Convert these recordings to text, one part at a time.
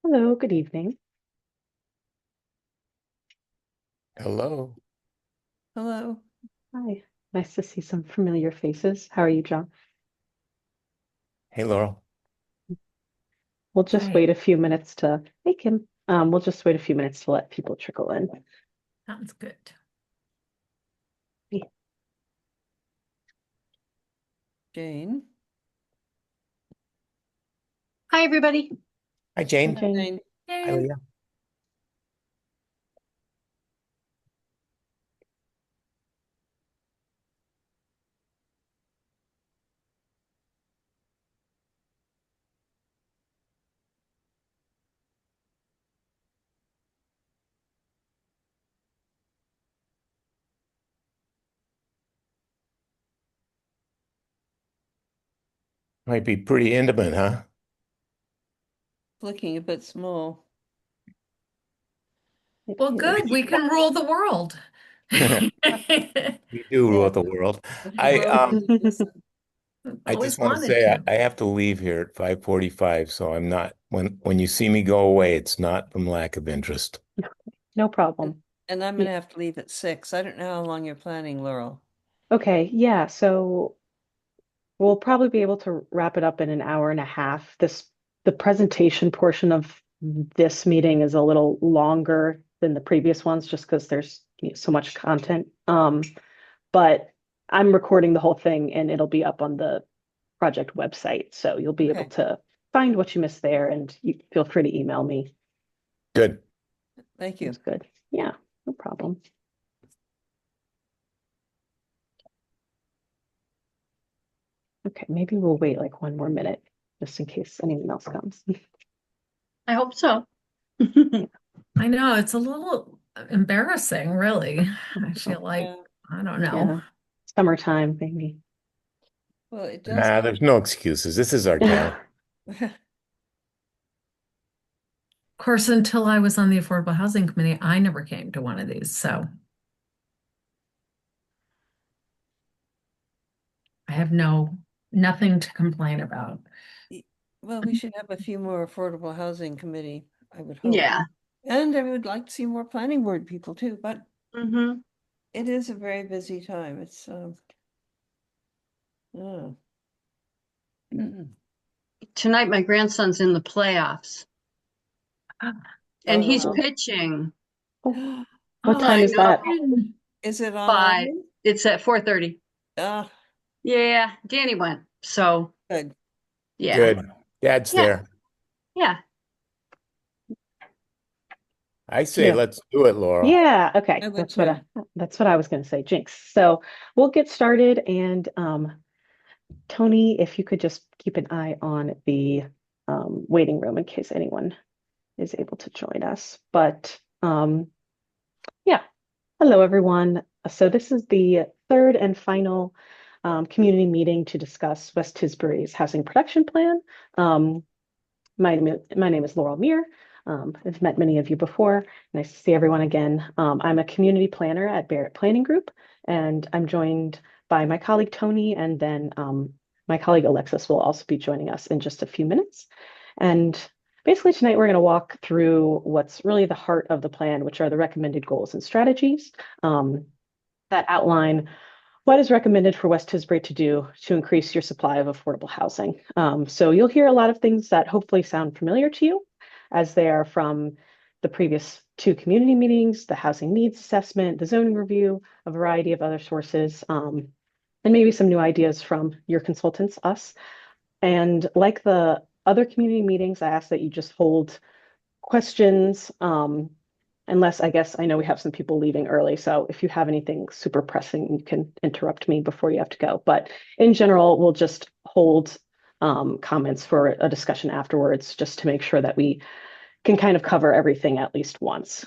Hello, good evening. Hello. Hello. Hi. Nice to see some familiar faces. How are you, John? Hey, Laurel. We'll just Hi. wait a few minutes to, hey, Kim. We'll just wait a few minutes to let people trickle in. Sounds good. Jane. Hi, everybody. Hi, Hi, Jane. Jane. Jane. Hi, Yay. Leah. Might be pretty intimate, huh? Looking a bit small. Well, It good. We can rule the world. We do rule Yeah. the world. I Well, is. I just Always want to wanted say to. I have to leave here at 5:45, so I'm not when you see me go away, it's not from lack of interest. No and, problem. and I'm Yeah. gonna have to leave at 6. I don't know how long you're planning, Laurel. Okay, yeah, so we'll probably be able to wrap it up in an hour and a half. The presentation portion of this meeting is a little longer than the previous ones just because there's so much content. But I'm recording the whole thing and it'll be up on the project website. So you'll be able Okay. to find what you missed there and you feel free to email me. Good. Thank you. That's good. Yeah, no problem. Okay, maybe we'll wait like one more minute just in case anyone else comes. I hope so. I know it's a little embarrassing, really. I feel like, Yeah. I don't know. Yeah, summertime, maybe. Well, it does. Nah, there's no excuses. This is our town. Of course, until I was on the Affordable Housing Committee, I never came to one of these, so I have nothing to complain about. Well, we should have a few more affordable housing committee, I would hope. Yeah. And I would like to see more planning board people too, but hmm it is a very busy time. It's oh. Tonight, my grandson's in the playoffs and Oh, he's Oh, wow. pitching. oh, what Oh, time I is that? know. is it But online? it's at 4:30. Ah, Yeah, Danny went. So, good. yeah. Good. Dad's Yeah. there. Yeah. I say Yeah. let's do it, Laurel. Yeah, okay. I would too. That's what I was going to say, Jinx. So we'll get started and Tony, if you could just keep an eye on the waiting room in case anyone is able to join us. But yeah, hello everyone. So this is the third and final community meeting to discuss West Tisbury's housing production plan. Um, my name is Laurel Muir. I've met many of you before. Nice to see everyone again. I'm a community planner at Barrett Planning Group, and I'm joined by my colleague Tony, and then my colleague Alexis will also be joining us in just a few minutes. And basically, tonight we're going to walk through what's really the heart of the plan, which are the recommended goals and strategies that outline what is recommended for West Tisbury to do to increase your supply of affordable housing. So you'll hear a lot of things that hopefully sound familiar to you as they are from the previous two community meetings, the housing needs assessment, the zoning review, a variety of other sources, and maybe some new ideas from your consultants, us. And like the other community meetings, I ask that you just hold questions, unless I guess I know we have some people leaving early. So if you have anything super pressing, you can interrupt me before you have to go. But in general, we'll just hold comments for a discussion afterwards, just to make sure that we can kind of cover everything at least once.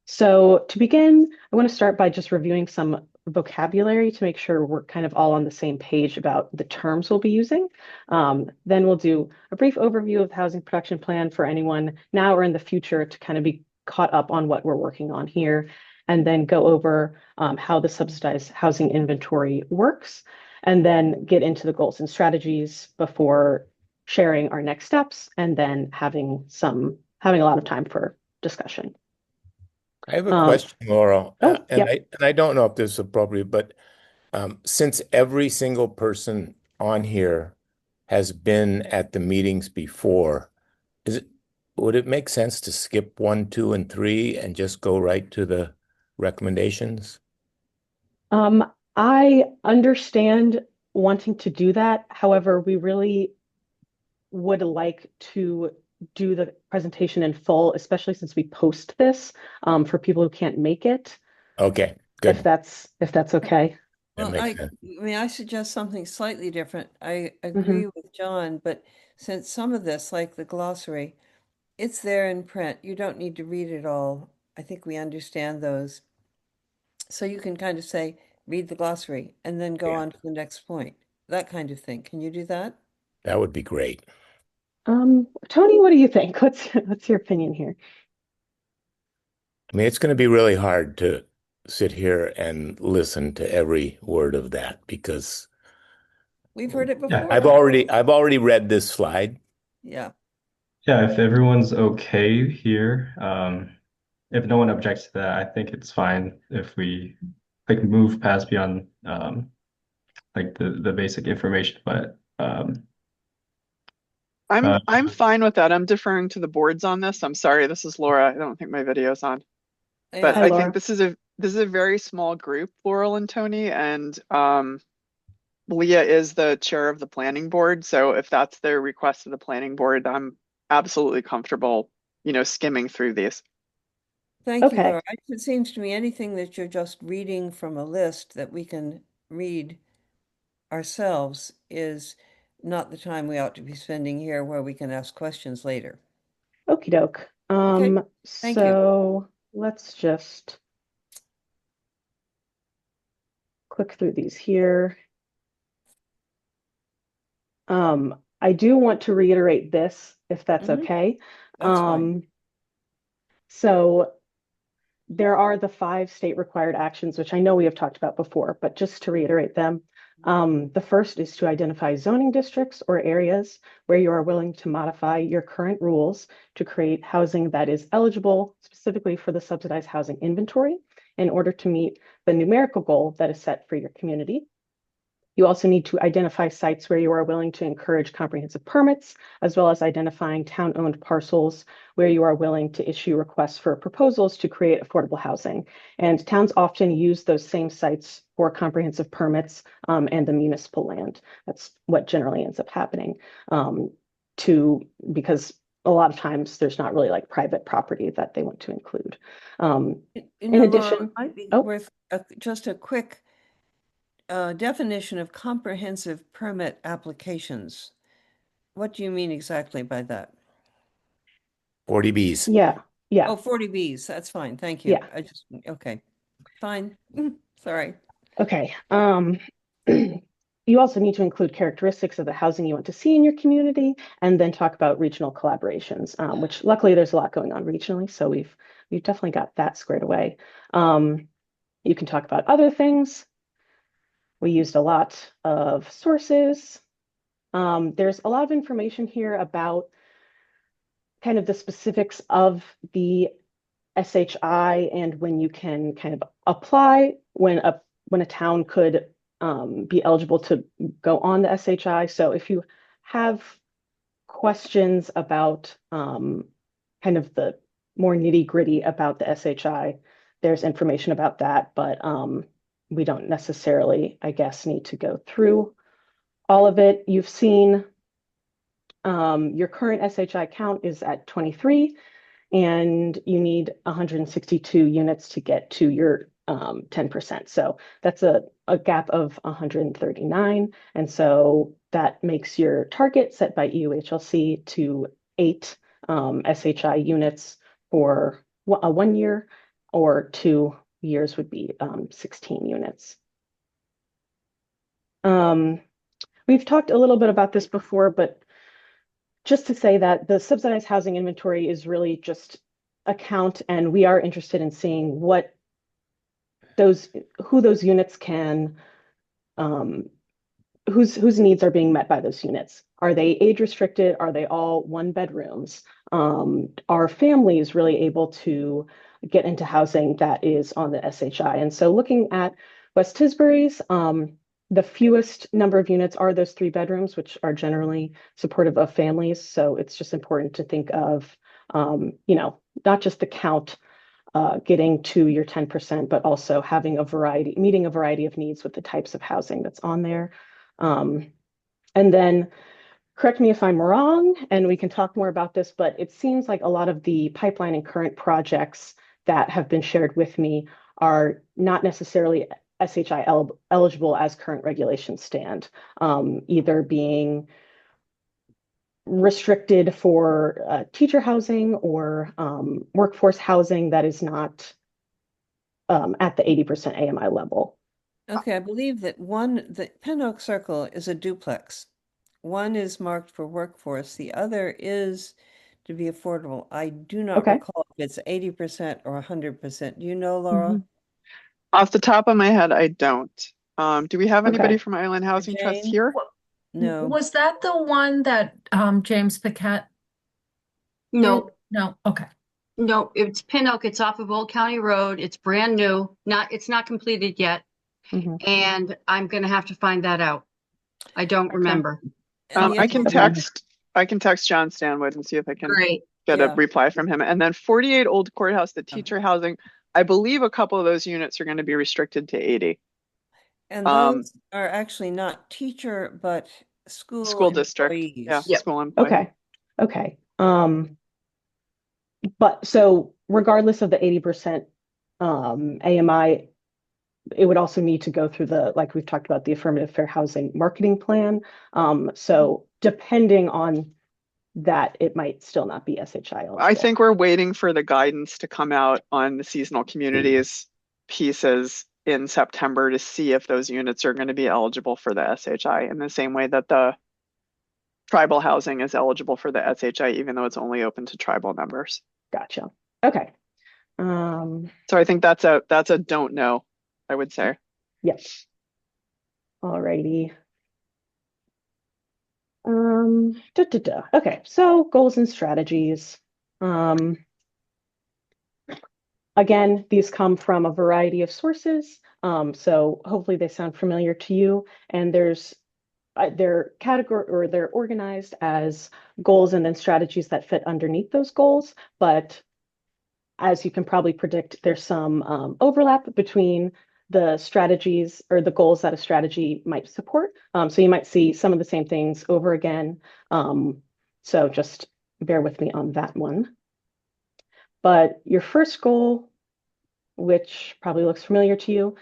So to begin, I want to start by just reviewing some vocabulary to make sure we're kind of all on the same page about the terms we'll be using. Then we'll do a brief overview of the housing production plan for anyone now or in the future to kind of be caught up on what we're working on here, and then go over how the subsidized housing inventory works, and then get into the goals and strategies before sharing our next steps, and then having a lot of time for discussion. I have a Um, question, Laura, oh, and yep. I don't know if this is appropriate, but since every single person on here has been at the meetings before, is it would it make sense to skip 1, 2, and 3 and just go right to the recommendations? I understand wanting to do that. However, we really would like to do the presentation in full, especially since we post this for people who can't make it, Okay, if good. that's okay. That Well, makes sense. may I suggest something slightly different? I Hmm. agree with John, but since some of this, like the glossary, it's there in print. You don't need to read it all. I think we understand those. So you can kind of say, read the glossary and then go Yeah, on to the next point. That kind of thing. Can you do that? that would be great. Tony, what do you think? What's your opinion here? I mean, it's going to be really hard to sit here and listen to every word of that because We've heard it Yeah, before. I've already read this slide. Yeah. yeah, if everyone's okay here, if no one objects to that, I think it's fine if we like move past beyond like the basic information. But I'm fine with that. I'm deferring to the boards on this. I'm sorry, this is Laura. I don't think my video's on. But Hi, Yeah. I think Laura. this is a very small group, Laurel and Tony, and Leah is the chair of the planning board. So if that's their request of the planning board, I'm absolutely comfortable, skimming through these. Thank you, Okay. Laura. It seems to me anything that you're just reading from a list that we can read ourselves is not the time we ought to be spending here where we can ask questions later. Okie doke. Okay, thank you. So let's just click through these here. I do want to reiterate this, if that's Mhm, okay. that's fine. So there are the 5 state required actions, which I know we have talked about before, but just to reiterate them. The first is to identify zoning districts or areas where you are willing to modify your current rules to create housing that is eligible specifically for the subsidized housing inventory in order to meet the numerical goal that is set for your community. You also need to identify sites where you are willing to encourage comprehensive permits, as well as identifying town-owned parcels where you are willing to issue requests for proposals to create affordable housing. And towns often use those same sites for comprehensive permits and the municipal land. That's what generally ends up happening because a lot of times there's not really like private property that they want to include. In Laura, addition, it might be oh, worth just a quick definition of comprehensive permit applications. What do you mean exactly by that? 40Bs. yeah, yeah, Oh, 40Bs, that's fine, thank you. yeah. Okay, fine, sorry. Okay. You also need to include characteristics of the housing you want to see in your community, and then talk about regional collaborations, which luckily there's a lot going on regionally, so we've definitely got that squared away. You can talk about other things. We used a lot of sources. There's a lot of information here about kind of the specifics of the SHI and when you can kind of apply when a town could be eligible to go on the SHI. So if you have questions about kind of the more nitty gritty about the SHI, there's information about that, but we don't necessarily, I guess, need to go through all of it. You've seen your current SHI count is at 23, and you need 162 units to get to your 10%. So that's a gap of 139. And so that makes your target set by EUHLC to 8 SHI units for a 1 year, or 2 years would be 16 units. We've talked a little bit about this before, but just to say that the subsidized housing inventory is really just a count, and we are interested in seeing who those units can whose needs are being met by those units. Are they age restricted? Are they all one bedrooms? Are families really able to get into housing that is on the SHI? And so looking at West Tisbury's, the fewest number of units are those 3 bedrooms, which are generally supportive of families. So it's just important to think of, not just the count getting to your 10%, but also having meeting a variety of needs with the types of housing that's on there. And then correct me if I'm wrong, and we can talk more about this, but it seems like a lot of the pipeline and current projects that have been shared with me are not necessarily SHI eligible as current regulations stand, either being restricted for teacher housing or workforce housing that is not at the 80% AMI level. Okay, I believe that the Pin Oak Circle is a duplex. One is marked for workforce, the other is to be affordable. I do not Okay. recall if it's 80% or 100%. Do you know, Laura? Off the top of my head, I don't. Do we have anybody Okay. from Island Housing Trust Jane? here? No. Was that the one that James Paquette did? No, No, okay. no, it's Pin Oak. It's off of Old County Road. It's brand new. It's not completed yet. Mhm. And I'm gonna have to find that out. I don't Okay. remember. And the I other can one- text John Stanwood and see if I can Great. get Yeah. a reply from him. And then 48 Old Courthouse, the teacher housing, I believe a couple of those units are going to be restricted to 80. And Um, those are actually not teacher, but School district, employees. yeah, Yep. school employee. Okay. But so regardless of the 80% AMI, it would also need to go through like we've talked about, the affirmative fair housing marketing plan. So depending on that, it might still not be SHI eligible. I think we're waiting for the guidance to come out on the seasonal communities pieces in September to see if those units are going to be eligible for the SHI in the same way that the tribal housing is eligible for the SHI, even though it's only open to tribal members. Gotcha. Okay. So I think that's a don't know, I would say. Yes. Alrighty. Okay, so goals and strategies. Again, these come from a variety of sources, so hopefully they sound familiar to you. And they're organized as goals and then strategies that fit underneath those goals. But as you can probably predict, there's some overlap between the strategies or the goals that a strategy might support. So you might see some of the same things over again. So just bear with me on that one. But your first goal, which probably looks familiar to you,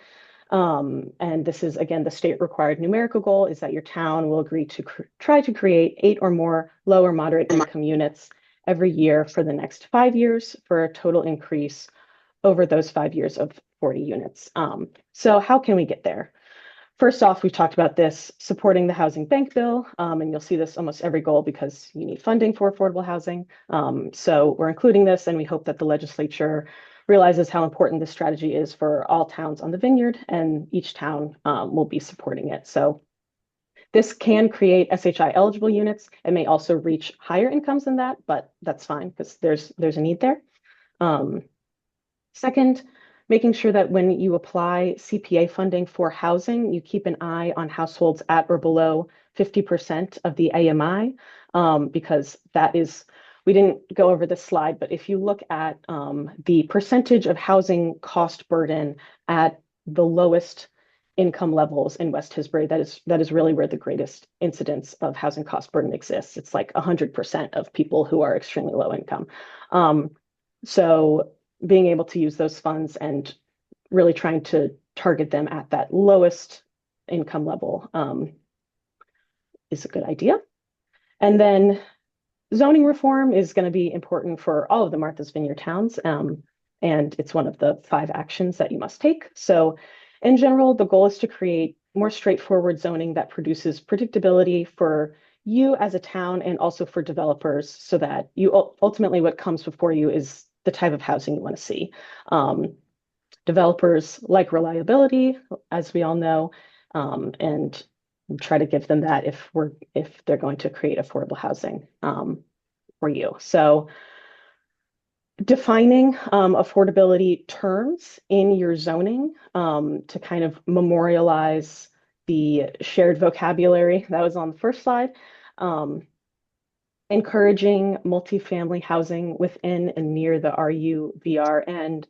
and this is, again, the state required numerical goal, is that your town will agree to try to create 8 or more low or moderate income units every year for the next 5 years for a total increase over those 5 years of 40 units. So how can we get there? First off, we've talked about this, supporting the housing bank bill, and you'll see this almost every goal because you need funding for affordable housing. So we're including this, and we hope that the legislature realizes how important this strategy is for all towns on the vineyard, and each town will be supporting it. So this can create SHI eligible units. It may also reach higher incomes than that, but that's fine because there's a need there. Second, making sure that when you apply CPA funding for housing, you keep an eye on households at or below 50% of the AMI, because that is, we didn't go over this slide, but if you look at the percentage of housing cost burden at the lowest income levels in West Tisbury, that is really where the greatest incidence of housing cost burden exists. It's like 100% of people who are extremely low income. So being able to use those funds and really trying to target them at that lowest income level is a good idea. And then zoning reform is going to be important for all of the Martha's Vineyard towns, and it's one of the 5 actions that you must take. So in general, the goal is to create more straightforward zoning that produces predictability for you as a town and also for developers, so that you ultimately what comes before you is the type of housing you want to see. Developers like reliability, as we all know, and try to give them that if they're going to create affordable housing for you. So defining affordability terms in your zoning to kind of memorialize the shared vocabulary that was on the first slide. Encouraging multifamily housing within and near the RU, VR, and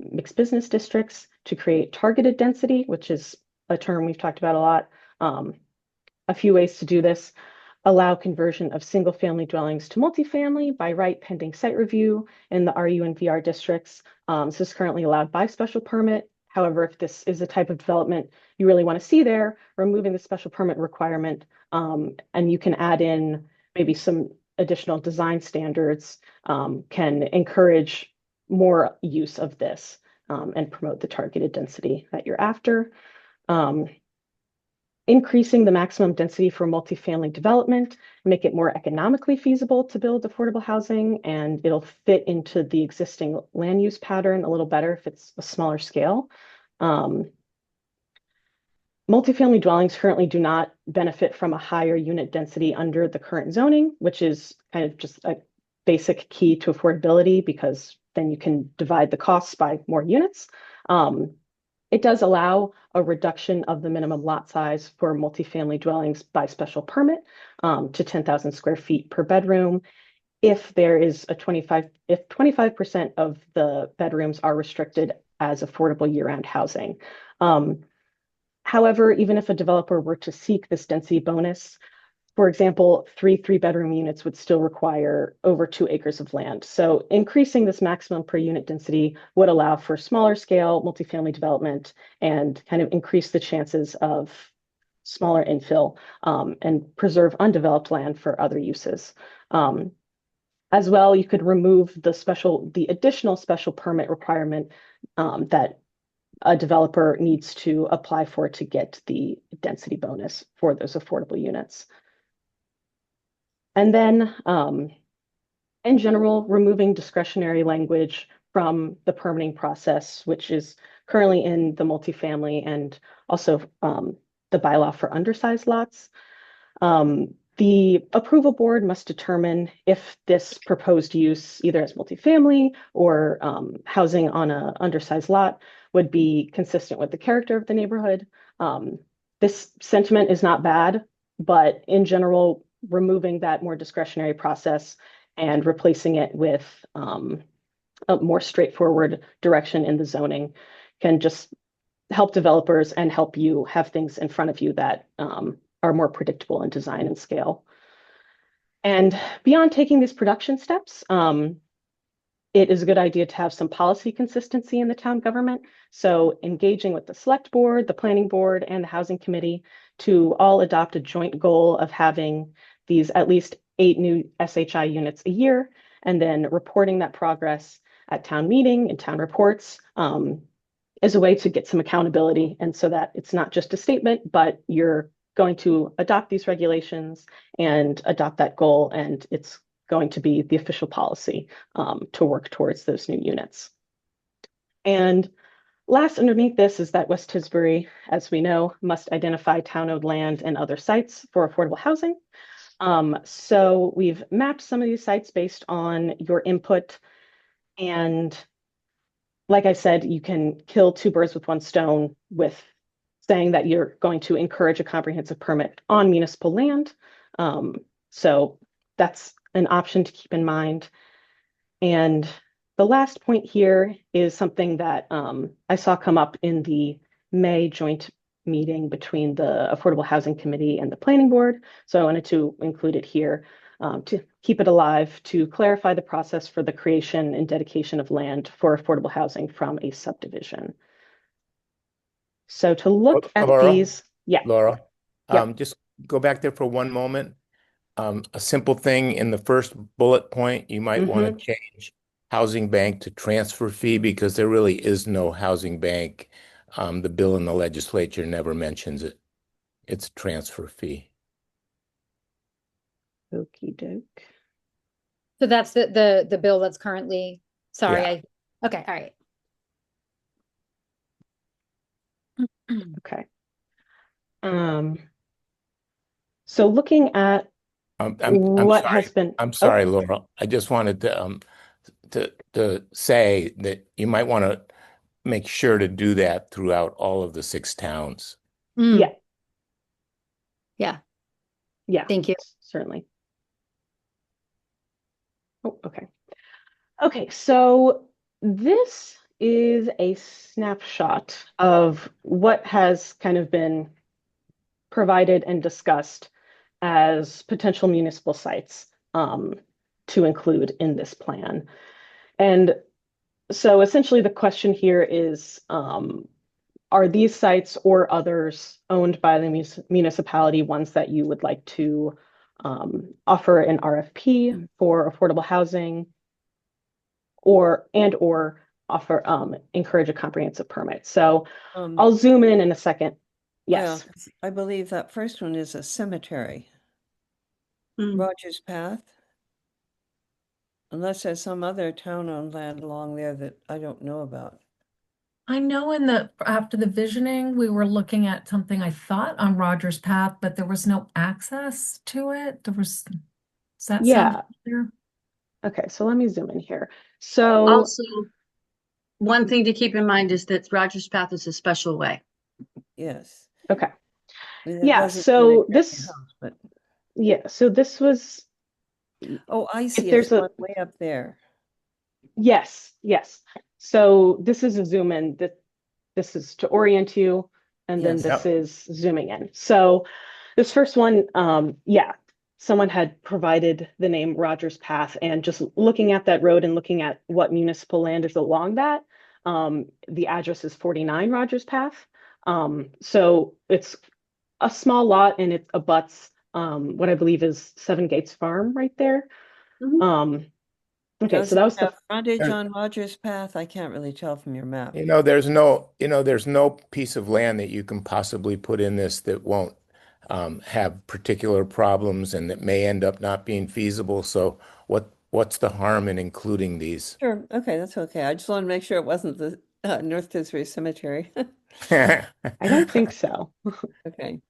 mixed business districts to create targeted density, which is a term we've talked about a lot. A few ways to do this: allow conversion of single family dwellings to multifamily by right pending site review in the RU and VR districts. This is currently allowed by special permit. However, if this is a type of development you really want to see there, removing the special permit requirement, and you can add in maybe some additional design standards, can encourage more use of this and promote the targeted density that you're after. Increasing the maximum density for multifamily development, make it more economically feasible to build affordable housing, and it'll fit into the existing land use pattern a little better if it's a smaller scale. Multifamily dwellings currently do not benefit from a higher unit density under the current zoning, which is kind of just a basic key to affordability because then you can divide the costs by more units. It does allow a reduction of the minimum lot size for multifamily dwellings by special permit to 10,000 square feet per bedroom. If there is if 25% of the bedrooms are restricted as affordable year-round housing. However, even if a developer were to seek this density bonus, for example, three-bedroom units would still require over 2 acres of land. So increasing this maximum per unit density would allow for smaller scale multifamily development and kind of increase the chances of smaller infill and preserve undeveloped land for other uses. As well, you could remove the additional special permit requirement that a developer needs to apply for to get the density bonus for those affordable units. And then, in general, removing discretionary language from the permitting process, which is currently in the multifamily and also the bylaw for undersized lots. The approval board must determine if this proposed use, either as multifamily or housing on an undersized lot, would be consistent with the character of the neighborhood. This sentiment is not bad, but in general, removing that more discretionary process and replacing it with a more straightforward direction in the zoning can just help developers and help you have things in front of you that are more predictable in design and scale. And beyond taking these production steps, it is a good idea to have some policy consistency in the town government. So engaging with the select board, the planning board, and the housing committee to all adopt a joint goal of having these at least 8 new SHI units a year, and then reporting that progress at town meeting and town reports is a way to get some accountability. And so that it's not just a statement, but you're going to adopt these regulations and adopt that goal, and it's going to be the official policy to work towards those new units. And last underneath this is that West Tisbury, as we know, must identify town-owned land and other sites for affordable housing. So we've mapped some of these sites based on your input. And like I said, you can kill 2 birds with 1 stone with saying that you're going to encourage a comprehensive permit on municipal land. So that's an option to keep in mind. And the last point here is something that I saw come up in the May joint meeting between the Affordable Housing Committee and the Planning Board. So I wanted to include it here to keep it alive, to clarify the process for the creation and dedication of land for affordable housing from a subdivision. So to look at Laura, these, yeah. Laura, Yep. just go back there for one moment. A simple thing in the first bullet point, you might want to change housing bank to transfer fee because there really is no housing bank. The bill in the legislature never mentions it. It's a transfer fee. Okey doke. So that's the bill that's currently, sorry, Yeah. okay, all right. Okay. So looking at I'm what sorry. has been, I'm oh, sorry, Laurel. I just wanted to say that you might want to make sure to do that throughout all of the 6 towns. Mm, yeah, yeah, yeah, thank you. certainly. Oh, okay. Okay, so this is a snapshot of what has kind of been provided and discussed as potential municipal sites to include in this plan. And so essentially the question here is, are these sites or others owned by the municipality ones that you would like to offer an RFP for affordable housing or offer encourage a comprehensive permit? So I'll zoom in a second. Well, Yes. I believe that first one is a cemetery. Mm. Rogers Path. Unless there's some other town-owned land along there that I don't know about. I know after the visioning, we were looking at something I thought on Rogers Path, but there was no access to it. Does that Yeah. sound familiar? Okay, so let me zoom in here. So Also, one thing to keep in mind is that Rogers Path is a special way. Yes. okay. I mean, it Yeah, doesn't so really affect your this house, but so this was oh, I if see. It's there's a one way up there. yes. So this is a zoom in that this is to orient you, and then Yes. this Yep. is zooming in. So this first one, yeah, someone had provided the name Rogers Path, and just looking at that road and looking at what municipal land is along that, the address is 49 Rogers Path. So it's a small lot and it abuts what I believe is Seven Gates Farm right there. Mhm. Okay, Does so that it was the have frontage There- on Rogers Path? I can't really tell from your map. there's no piece of land that you can possibly put in this that won't have particular problems and that may end up not being feasible. So what's the harm in including these? Sure. Okay, that's okay. I just want to make sure it wasn't the North Tisbury Cemetery. I don't think so. Okay.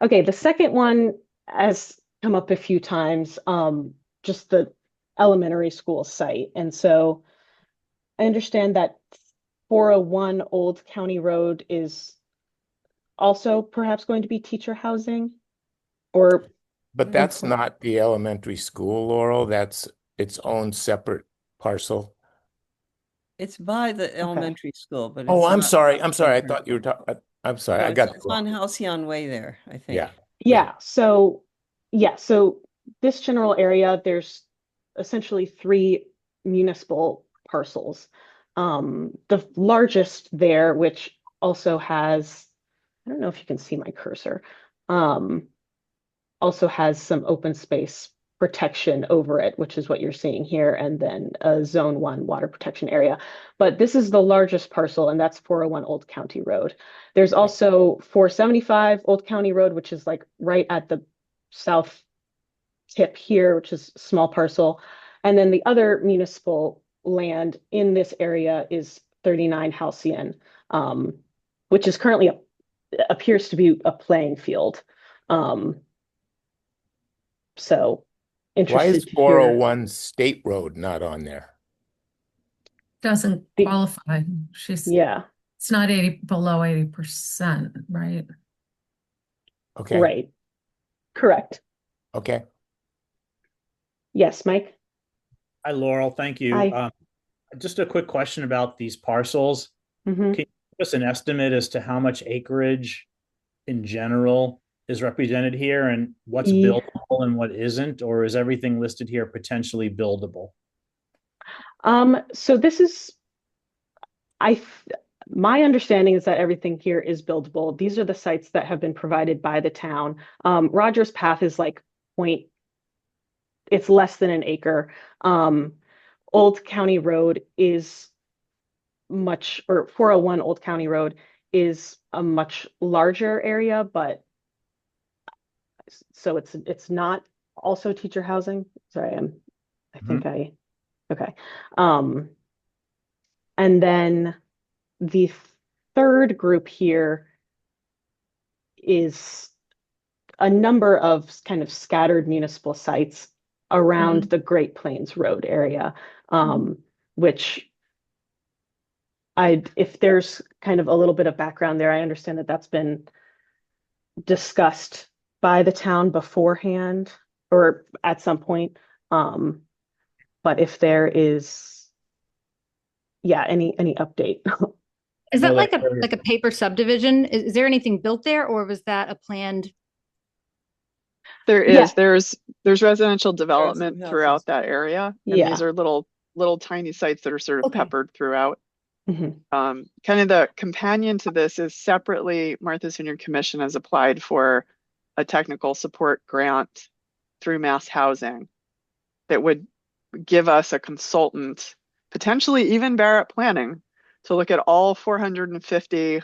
Okay, the second one has come up a few times, just the elementary school site. And so I understand that 401 Old County Road is also perhaps going to be teacher housing, or But that's not the elementary school, Laurel. That's its own separate parcel. It's by the elementary school, but Oh, it's I'm not. sorry. I'm sorry. I thought you were talking. I'm sorry. No, I it's, got that it's on wrong. Halcyon Way there, I think. Yeah. yeah, so this general area, there's essentially 3 municipal parcels. The largest there, which also has, I don't know if you can see my cursor, also has some open space protection over it, which is what you're seeing here, and then a zone 1 water protection area. But this is the largest parcel, and that's 401 Old County Road. There's also 475 Old County Road, which is like right at the south tip here, which is a small parcel. And then the other municipal land in this area is 39 Halcyon, which is currently appears to be a playing field. So Why interested is to hear. 401 State Road not on there? Doesn't qualify. Yeah, It's not below 80%, right? Okay. right. Correct. Okay. Yes, Mike. Hi, Laurel. Thank you. Hi. Just a quick question about these parcels. Mhm. Can you give us an estimate as to how much acreage in general is represented here and what's buildable and what isn't, or is everything listed here potentially buildable? So this is, my understanding is that everything here is buildable. These are the sites that have been provided by the town. Rogers Path is like it's less than an acre. Old County Road is or 401 Old County Road is a much larger area, but so it's not also teacher housing. Sorry, I think okay. And then the third group here is a number of kind of scattered municipal sites around Mhm. the Great Plains Road area, which if there's kind of a little bit of background there, I understand that that's been discussed by the town beforehand or at some point. But if there is, yeah, any update. Is know that like that a like a paper subdivision? Is there anything built there, or was that a planned? There Yeah, is, there's residential There are some development houses. throughout that area, and these yeah. are little tiny sites that are sort of Okay. peppered throughout. Mhm. Kind of the companion to this is separately, Martha's Vineyard Commission has applied for a technical support grant through Mass Housing that would give us a consultant, potentially even Barrett Planning, to look at all 450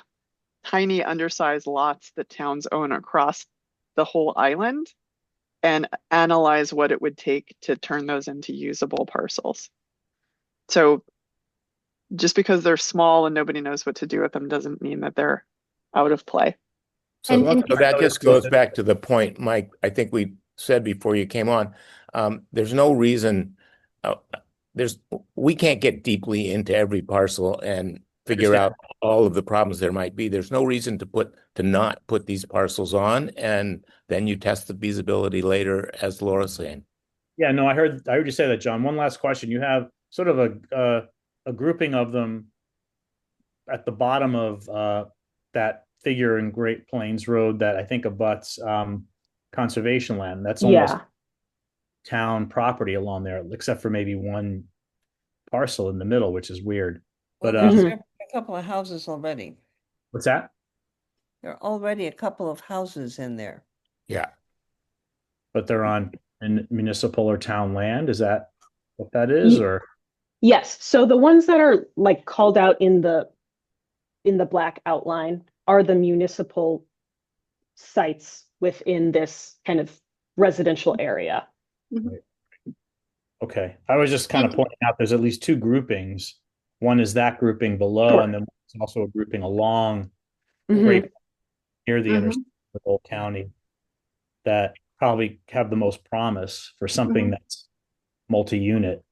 tiny undersized lots that towns own across the whole island and analyze what it would take to turn those into usable parcels. So just because they're small and nobody knows what to do with them doesn't mean that they're out of play. So, And so that just goes back to the point, Mike, I think we said before you came on, there's no reason, we can't get deeply into every parcel and figure out all of the problems there might be. There's no reason to not put these parcels on, and then you test the feasibility later, as Laura's saying. Yeah, no, I heard you say that, John. One last question. You have sort of a grouping of them at the bottom of that figure in Great Plains Road that I think abuts conservation land. That's almost Yeah. town property along there, except for maybe one parcel in the middle, which is weird. Well, But there's a couple of houses already. what's that? There are already a couple of houses in there. Yeah. But they're on municipal or town land. Is that what that is? Or Yes. So the ones that are like called out in the black outline are the municipal sites within this kind of residential area. okay, I was just kind of pointing out there's at least two groupings. One is that grouping below, Sure. and then there's also a grouping along Mhm. Great near the Mhm. intersection with Old County that probably have the most promise for something that's multi-unit.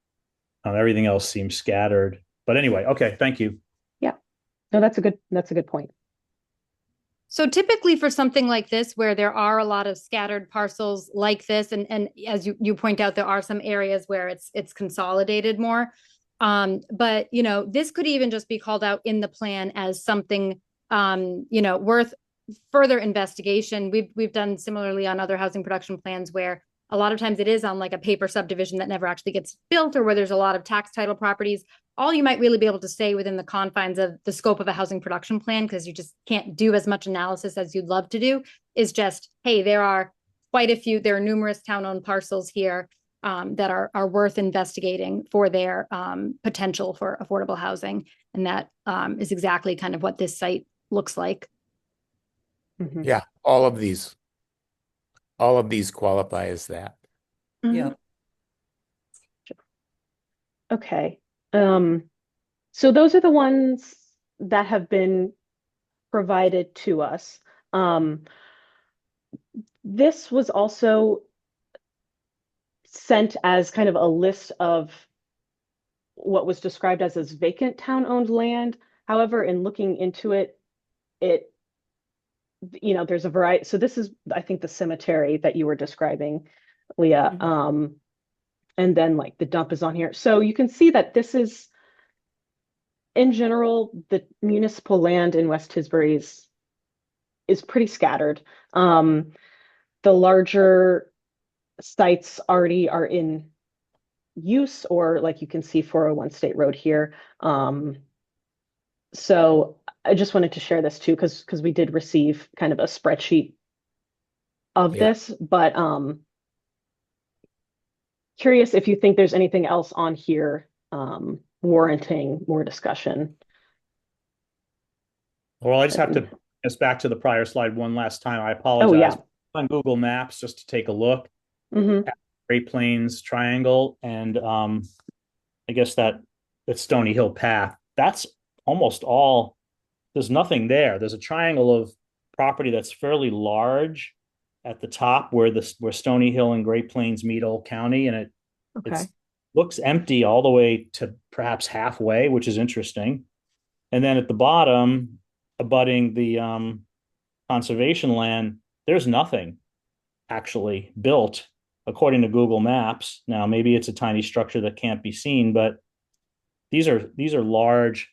Everything else seems scattered. But anyway, okay, thank you. Yeah. No, that's a good point. So typically for something like this, where there are a lot of scattered parcels like this, and as you point out, there are some areas where it's consolidated more. But this could even just be called out in the plan as something worth further investigation. We've done similarly on other housing production plans where a lot of times it is on like a paper subdivision that never actually gets built, or where there's a lot of tax title properties. All you might really be able to say within the confines of the scope of a housing production plan, because you just can't do as much analysis as you'd love to do, is just, hey, there are numerous town-owned parcels here that are worth investigating for their potential for affordable housing. And that is exactly kind of what this site looks like. Mhm. Yeah, all of these qualify as that. Yeah. Okay. So those are the ones that have been provided to us. This was also sent as kind of a list of what was described as vacant town-owned land. However, in looking into it, there's a variety. So this is, I think, the cemetery that you were describing, Leah. And then like the dump is on here. So you can see that this is, in general, the municipal land in West Tisbury is pretty scattered. The larger sites already are in use, or like you can see 401 State Road here. So I just wanted to share this too, because we did receive kind of a spreadsheet of this, but curious if you think there's anything else on here warranting more discussion. Well, I just have to bring us back to the prior slide one last time. I Oh, apologize. yeah. On Google Maps just to take a look Mhm. at Great Plains Triangle, and I guess that Stony Hill Path. That's almost all. There's nothing there. There's a triangle of property that's fairly large, at the top where Stony Hill and Great Plains meet Old County, and Okay. it looks empty all the way to perhaps halfway, which is interesting. And then at the bottom, abutting the conservation land, there's nothing actually built according to Google Maps. Now, maybe it's a tiny structure that can't be seen, but these are large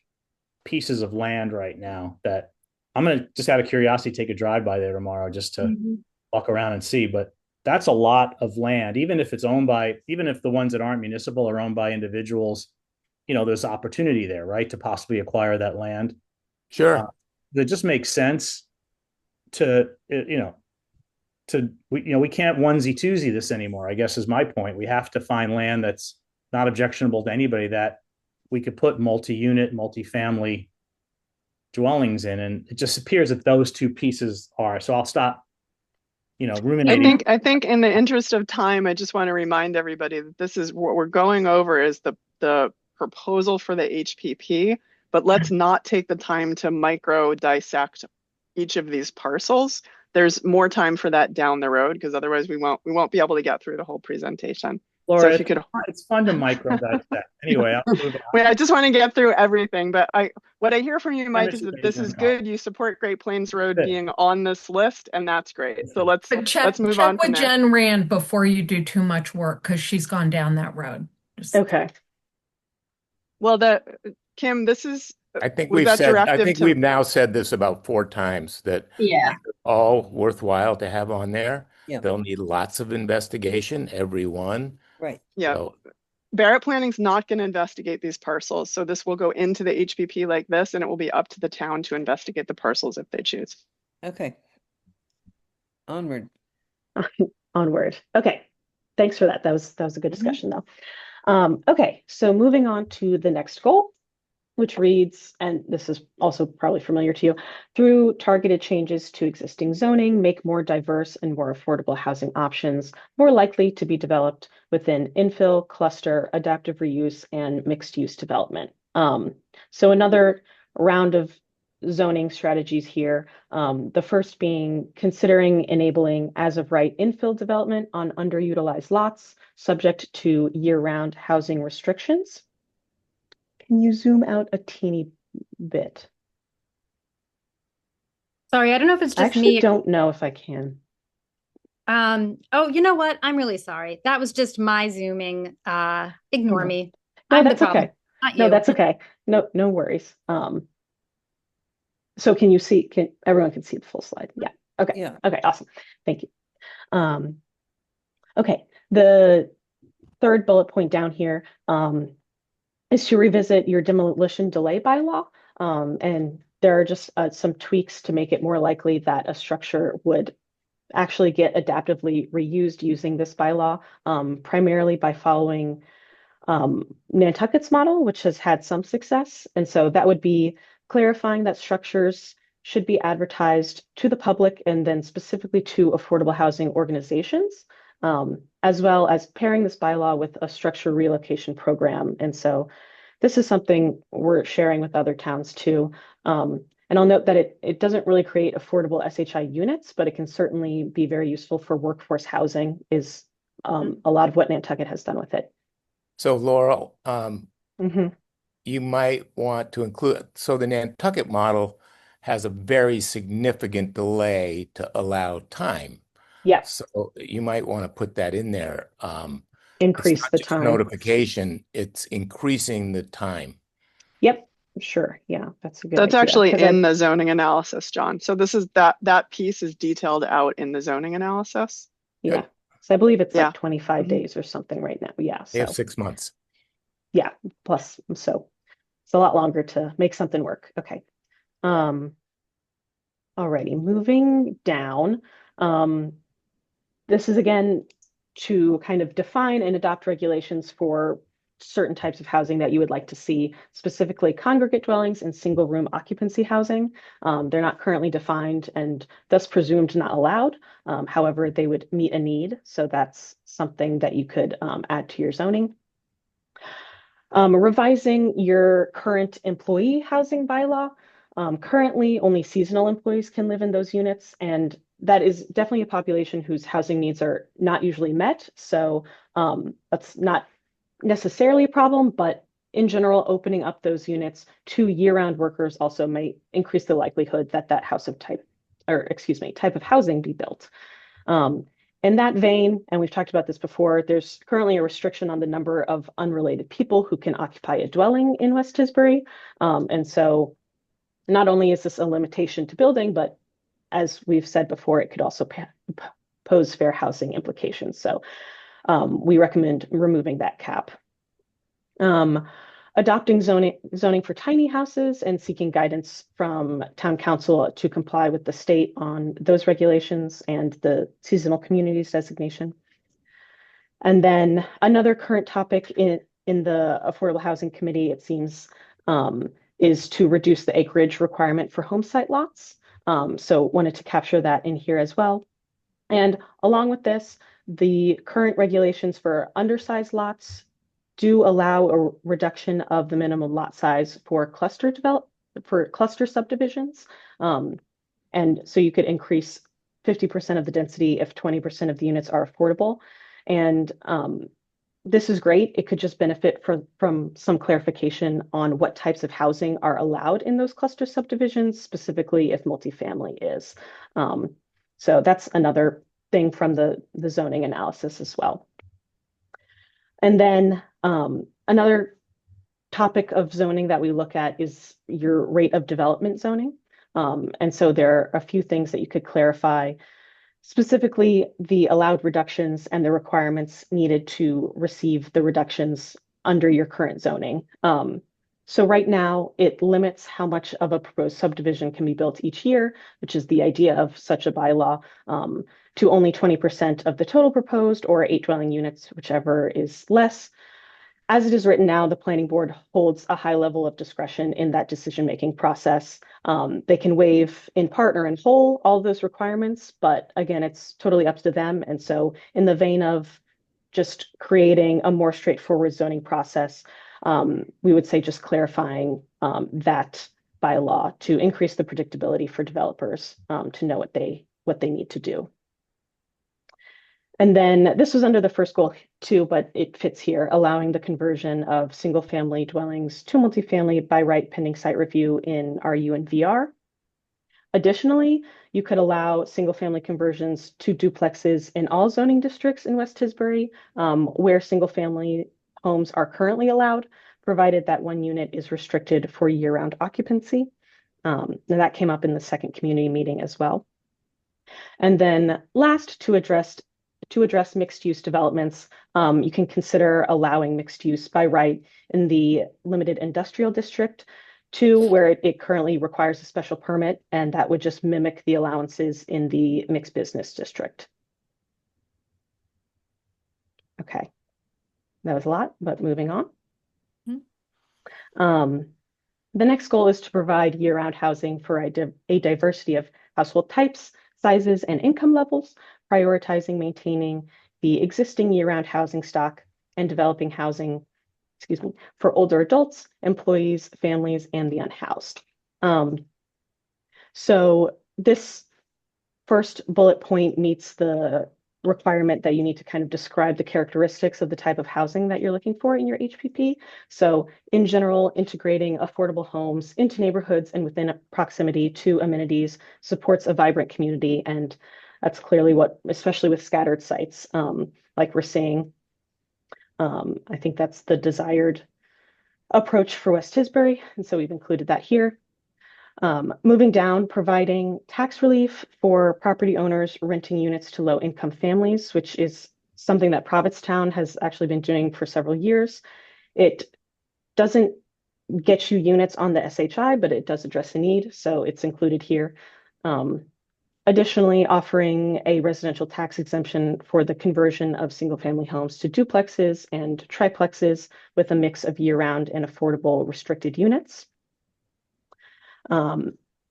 pieces of land right now that I'm going to, just out of curiosity, take a drive by there tomorrow just to walk around and see. But that's a lot of land, even if it's owned by, even if the ones that aren't municipal are owned by individuals, there's opportunity there, right, to possibly acquire that land. Sure. That just makes sense to, we can't onesie twosie this anymore, I guess is my point. We have to find land that's not objectionable to anybody, that we could put multi-unit, multi-family dwellings in. And it just appears that those two pieces are. So I'll stop, ruminating. I think in the interest of time, I just want to remind everybody that this is what we're going over is the proposal for the HPP, but let's not take the time to micro dissect each of these parcels. There's more time for that down the road, because otherwise we won't be able to get through the whole presentation. Laura, So if you could, it's fun to micro dissect. Anyway, I'll move on. wait, I just want to get through everything, but what I hear from you, Mike, is understand that this where is you're going. good. You support Great Plains Road Good. being on this list, and that's great. So But let's move on check from with there. Jen Rand before you do too much work, because she's gone down that road. Okay. Well, Kim, this is I think was we've that said, I directive think to- we've now said this about 4 times that Yeah. all worthwhile to have on there. Yeah. They'll need lots of investigation, every one. Right. Yeah. So, Barrett Planning's not going to investigate these parcels. So this will go into the HPP like this, and it will be up to the town to investigate the parcels if they choose. Okay. Onward. Onward. Okay. Thanks for that. That was a good discussion though. Okay, so moving on to the next goal, which reads, and this is also probably familiar to you, through targeted changes to existing zoning, make more diverse and more affordable housing options more likely to be developed within infill, cluster, adaptive reuse, and mixed use development. So another round of zoning strategies here. The first being considering enabling as of right infill development on underutilized lots, subject to year-round housing restrictions. Can you zoom out a teeny bit? Sorry, I don't know if it's I just actually me. don't know if I can. Oh, you know what? I'm really sorry. That was just my zooming. Ignore No. me. No, I'm the that's problem, okay. not No, you. that's okay. No worries. So can you see, everyone can see the full slide? Yeah. Okay. Yeah. Okay, awesome. Thank you. Okay, the third bullet point down here is to revisit your demolition delay bylaw. And there are just some tweaks to make it more likely that a structure would actually get adaptively reused using this bylaw, primarily by following Nantucket's model, which has had some success. And so that would be clarifying that structures should be advertised to the public and then specifically to affordable housing organizations, as well as pairing this bylaw with a structure relocation program. And so this is something we're sharing with other towns too. And I'll note that it doesn't really create affordable SHI units, but it can certainly be very useful for workforce housing, is a lot of what Nantucket has done with it. so Laurel, Mhm. you might want to include, so the Nantucket model has a very significant delay to allow time. Yeah, So you might want to put that in there. It's increase not the just time. notification, it's increasing the time. Yep, sure. Yeah, that's a good That's idea. actually 'Cause in the zoning analysis, John. So this is that piece is detailed out in the zoning analysis. yeah. So I believe it's Yeah. like 25 Mhm. days or something right now. Yeah, They have so 6 months. yeah, plus so it's a lot longer to make something work. Okay. Alrighty, moving down. This is again to kind of define and adopt regulations for certain types of housing that you would like to see, specifically congregate dwellings and single room occupancy housing. They're not currently defined and thus presumed not allowed. However, they would meet a need. So that's something that you could add to your zoning. Revising your current employee housing bylaw. Currently, only seasonal employees can live in those units, and that is definitely a population whose housing needs are not usually met. So that's not necessarily a problem, but in general, opening up those units to year-round workers also might increase the likelihood that that type of housing be built. In that vein, and we've talked about this before, there's currently a restriction on the number of unrelated people who can occupy a dwelling in West Tisbury. And so not only is this a limitation to building, but as we've said before, it could also pose fair housing implications. So we recommend removing that cap. Adopting zoning for tiny houses and seeking guidance from town council to comply with the state on those regulations and the seasonal communities designation. And then another current topic in the Affordable Housing Committee, it seems, is to reduce the acreage requirement for home site lots. So wanted to capture that in here as well. And along with this, the current regulations for undersized lots do allow a reduction of the minimum lot size for cluster subdivisions. And so you could increase 50% of the density if 20% of the units are affordable. And this is great. It could just benefit from some clarification on what types of housing are allowed in those cluster subdivisions, specifically if multifamily is. So that's another thing from the zoning analysis as well. And then another topic of zoning that we look at is your rate of development zoning. And so there are a few things that you could clarify, specifically the allowed reductions and the requirements needed to receive the reductions under your current zoning. So right now, it limits how much of a proposed subdivision can be built each year, which is the idea of such a bylaw, to only 20% of the total proposed or 8 dwelling units, whichever is less. As it is written now, the planning board holds a high level of discretion in that decision-making process. They can waive in part or in whole all of those requirements, but again, it's totally up to them. And so in the vein of just creating a more straightforward zoning process, we would say just clarifying that bylaw to increase the predictability for developers to know what they need to do. And then this was under the first goal too, but it fits here, allowing the conversion of single family dwellings to multifamily by right pending site review in RU and VR. Additionally, you could allow single family conversions to duplexes in all zoning districts in West Tisbury, where single family homes are currently allowed, provided that one unit is restricted for year-round occupancy. And that came up in the second community meeting as well. And then last, to address mixed-use developments, you can consider allowing mixed use by right in the limited industrial district to where it currently requires a special permit, and that would just mimic the allowances in the mixed business district. Okay, that was a lot, but moving on. The next goal is to provide year-round housing for a diversity of household types, sizes, and income levels, prioritizing maintaining the existing year-round housing stock and developing housing, for older adults, employees, families, and the unhoused. So this first bullet point meets the requirement that you need to kind of describe the characteristics of the type of housing that you're looking for in your HPP. So in general, integrating affordable homes into neighborhoods and within proximity to amenities supports a vibrant community. And that's clearly what, especially with scattered sites, like we're seeing, I think that's the desired approach for West Tisbury. And so we've included that here. Moving down, providing tax relief for property owners renting units to low-income families, which is something that Provincetown has actually been doing for several years. It doesn't get you units on the SHI, but it does address a need, so it's included here. Additionally, offering a residential tax exemption for the conversion of single-family homes to duplexes and triplexes with a mix of year-round and affordable restricted units.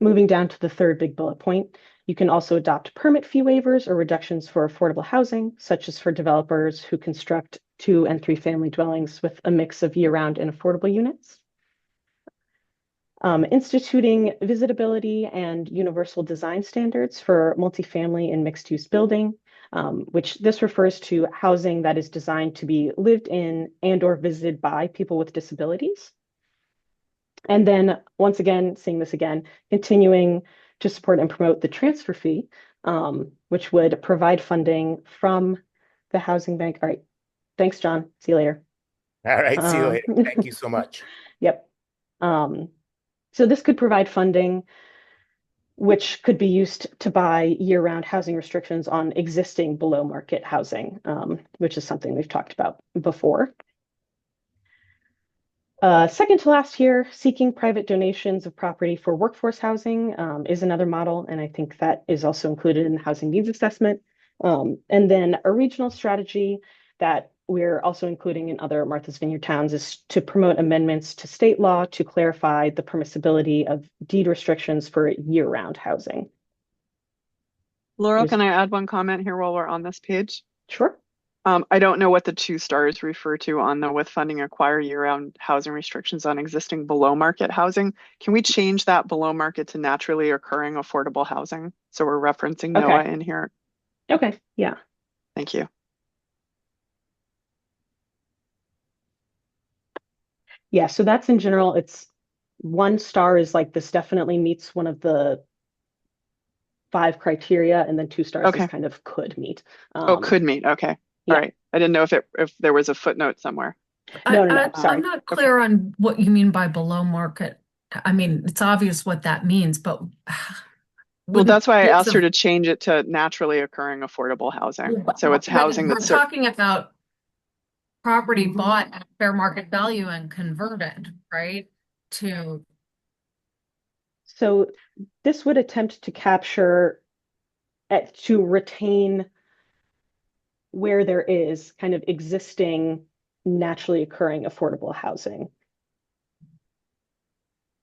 Moving down to the third big bullet point, you can also adopt permit fee waivers or reductions for affordable housing, such as for developers who construct 2- and 3-family dwellings with a mix of year-round and affordable units. Instituting visitability and universal design standards for multifamily and mixed-use building, which this refers to housing that is designed to be lived in and or visited by people with disabilities. And then once again, seeing this again, continuing to support and promote the transfer fee, which would provide funding from the housing bank. All right. Thanks, John. See you later. All right, see you later. Thank you so much. Yep. So this could provide funding which could be used to buy year-round housing restrictions on existing below-market housing, which is something we've talked about before. Second to last here, seeking private donations of property for workforce housing is another model, and I think that is also included in the housing needs assessment. And then a regional strategy that we're also including in other Martha's Vineyard towns is to promote amendments to state law to clarify the permissibility of deed restrictions for year-round housing. Laurel, can I add one comment here while we're on this page? Sure. I don't know what the 2 stars refer to on the with funding acquire year-round housing restrictions on existing below market housing. Can we change that below market to naturally occurring affordable housing? So we're referencing NOAA in here. Okay, yeah. Thank you. Yeah, so that's in general, it's 1 star is like this definitely meets one of the 5 criteria, and then 2 stars is kind of could meet. Could meet. Okay. Yeah. All right. I didn't know if there was a footnote somewhere. No, sorry. I'm not clear on what you mean by below market. I mean, it's obvious what that means, but well, that's why I asked her to change it to naturally occurring affordable housing. So it's housing we're that's talking about property bought at fair market value and converted, right? So this would attempt to capture, to retain where there is kind of existing naturally occurring affordable housing.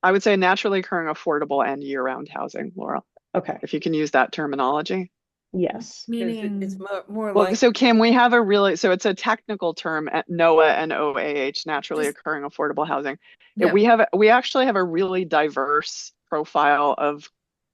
I would say naturally occurring affordable and year-round housing, Laurel. Okay. If you can use that terminology. Yes. Meaning it's more well, like. so Kim, we have so it's a technical term at NOAA and OAH, naturally occurring affordable housing. Yeah. We actually have a really diverse profile of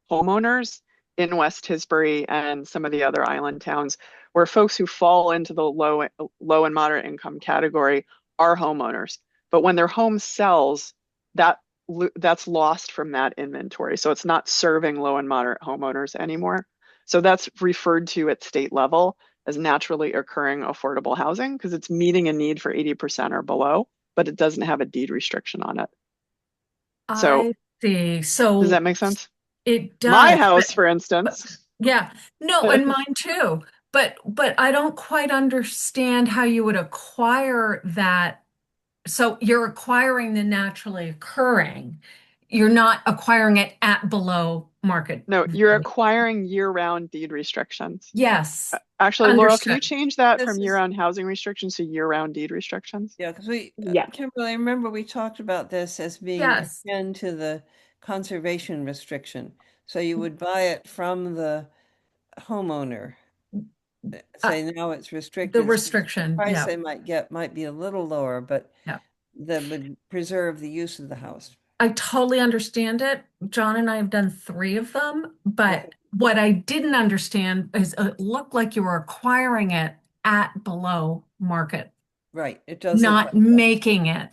homeowners in West Tisbury and some of the other island towns, where folks who fall into the low and moderate income category are homeowners. But when their home sells, that's lost from that inventory. So it's not serving low and moderate homeowners anymore. So that's referred to at state level as naturally occurring affordable housing because it's meeting a need for 80% or below, but it doesn't have a deed restriction on it. So I see. So does that make sense? It does. My house, for instance. Yeah. No, and mine too. But I don't quite understand how you would acquire that. So you're acquiring the naturally occurring. You're not acquiring it at below market. No, you're acquiring year-round deed restrictions. Yes. Actually, Laurel, can you change that from year-round housing restrictions to year-round deed restrictions? Yeah, because Kimberly, remember we talked about this as being akin to the conservation restriction. So you would buy it from the homeowner. Say now it's restricted. The restriction, the price they might get might be a little lower, but that would preserve the use of the house. I totally understand it. John and I have done 3 of them, but what I didn't understand is it looked like you were acquiring it at below market. Right. It does not making it.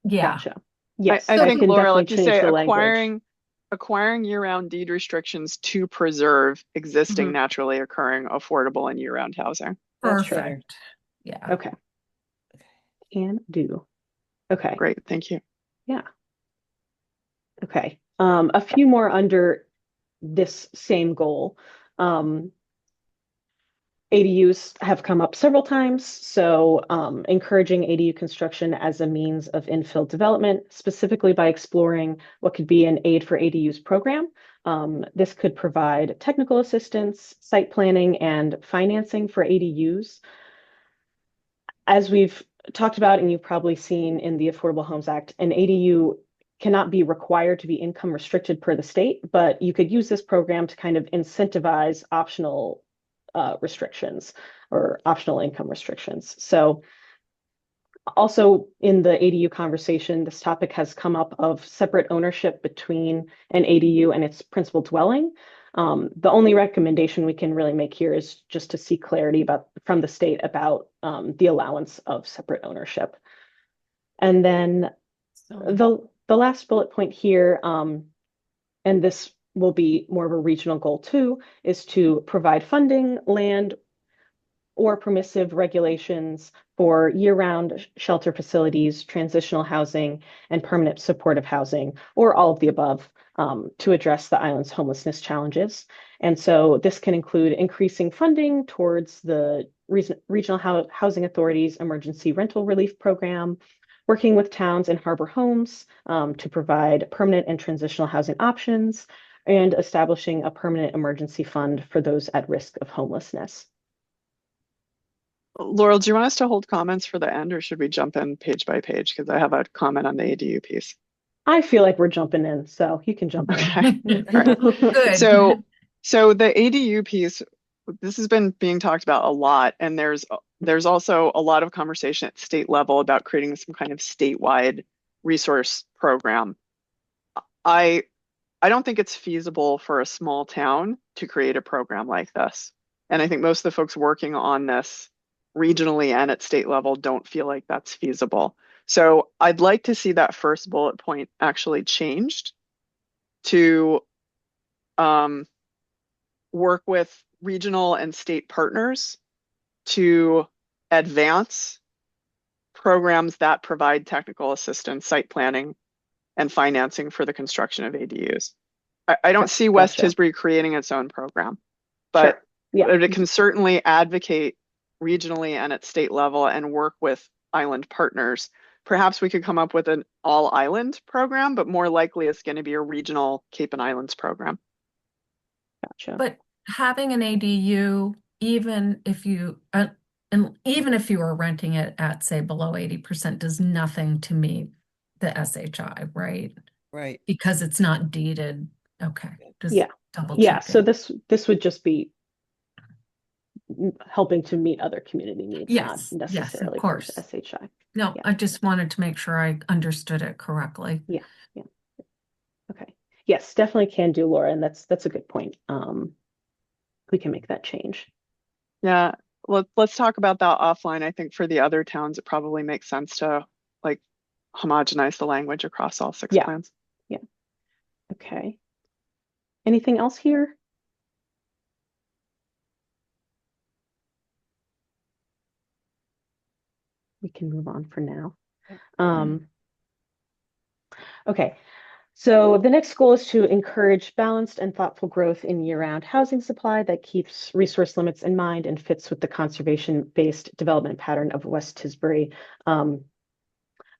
Yeah. Gotcha. Yes. I think, Laurel, if you say acquiring year-round deed restrictions to preserve existing naturally occurring affordable and year-round housing. Perfect. Yeah. Okay. Can do. Okay. Great. Thank you. Yeah. Okay. A few more under this same goal. ADUs have come up several times, so encouraging ADU construction as a means of infill development, specifically by exploring what could be an Aid for ADUs program. This could provide technical assistance, site planning, and financing for ADUs. As we've talked about, and you've probably seen in the Affordable Homes Act, an ADU cannot be required to be income restricted per the state, but you could use this program to kind of incentivize optional restrictions or optional income restrictions. So Also, in the ADU conversation, this topic has come up of separate ownership between an ADU and its principal dwelling. The only recommendation we can really make here is just to seek clarity from the state about the allowance of separate ownership. And then the last bullet point here, and this will be more of a regional goal too, is to provide funding, land, or permissive regulations for year-round shelter facilities, transitional housing, and permanent supportive housing, or all of the above, to address the island's homelessness challenges. And so this can include increasing funding towards the regional housing authorities emergency rental relief program, working with towns and harbor homes to provide permanent and transitional housing options, and establishing a permanent emergency fund for those at risk of homelessness. Laurel, do you want us to hold comments for the end, or should we jump in page by page? Because I have a comment on the ADU piece. I feel like we're jumping in, so you can jump in. Okay. All right. Good. So the ADU piece, this has been being talked about a lot, and there's also a lot of conversation at state level about creating some kind of statewide resource program. I don't think it's feasible for a small town to create a program like this. And I think most of the folks working on this regionally and at state level don't feel like that's feasible. So I'd like to see that first bullet point actually changed to work with regional and state partners to advance programs that provide technical assistance, site planning, and financing for the construction of ADUs. I don't see West Tisbury creating its own program, but it can certainly advocate regionally and at state level and work with island partners. Perhaps we could come up with an all-island program, but more likely it's going to be a regional Cape and Islands program. Gotcha. But having an ADU, even if you are renting it at, say, below 80%, does nothing to meet the SHI, right? Right. Because it's not deeded. Okay. Just double Yeah. checking. So this would just be helping to meet other community needs, Yes, not yes, of necessarily course. for SHI. No, I just wanted to make sure I understood it correctly. Yeah. Okay. Yes, definitely can do, Laura, and that's a good point. We can make that change. Yeah, let's talk about that offline. I think for the other towns, it probably makes sense to like homogenize the language across all 6 plans. Yeah. Okay. Anything else here? We can move on for now. Okay. So the next goal is to encourage balanced and thoughtful growth in year-round housing supply that keeps resource limits in mind and fits with the conservation-based development pattern of West Tisbury.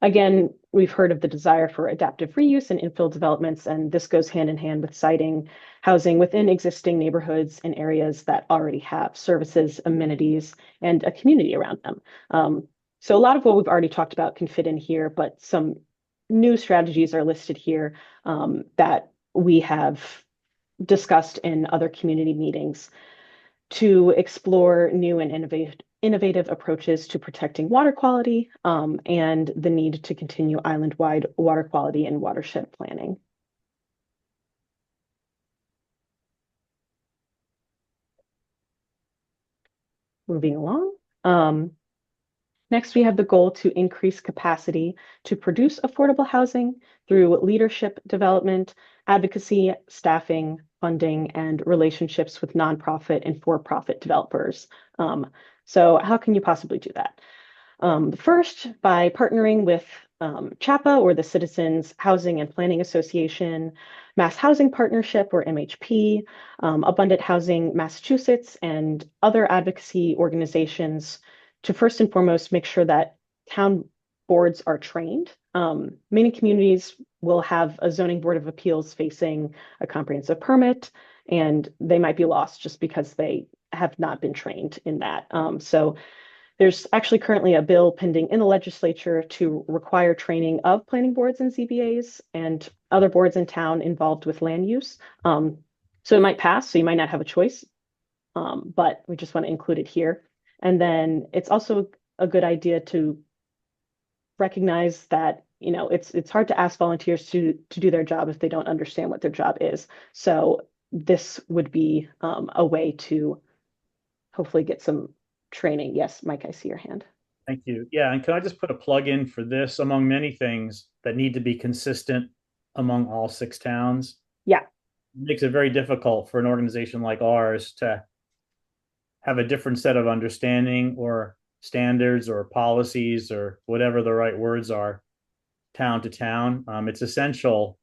Again, we've heard of the desire for adaptive reuse and infill developments, and this goes hand in hand with siting housing within existing neighborhoods and areas that already have services, amenities, and a community around them. So a lot of what we've already talked about can fit in here, but some new strategies are listed here that we have discussed in other community meetings to explore new and innovative approaches to protecting water quality and the need to continue island-wide water quality and watershed planning. Moving along. Next, we have the goal to increase capacity to produce affordable housing through leadership development, advocacy, staffing, funding, and relationships with nonprofit and for-profit developers. So how can you possibly do that? First, by partnering with CHAPA, or the Citizens Housing and Planning Association, Mass Housing Partnership, or MHP, Abundant Housing Massachusetts, and other advocacy organizations to first and foremost make sure that town boards are trained. Many communities will have a zoning board of appeals facing a comprehensive permit, and they might be lost just because they have not been trained in that. So there's actually currently a bill pending in the legislature to require training of planning boards and ZBAs and other boards in town involved with land use. So it might pass, so you might not have a choice, but we just want to include it here. And then it's also a good idea to recognize that, you know, it's hard to ask volunteers to do their job if they don't understand what their job is. So this would be a way to hopefully get some training. Yes, Mike, I see your hand. Thank you. Yeah, and can I just put a plug in for this among many things that need to be consistent among all 6 towns? Yeah. It makes it very difficult for an organization like ours to have a different set of understanding or standards or policies or whatever the right words are, town to town. It's essential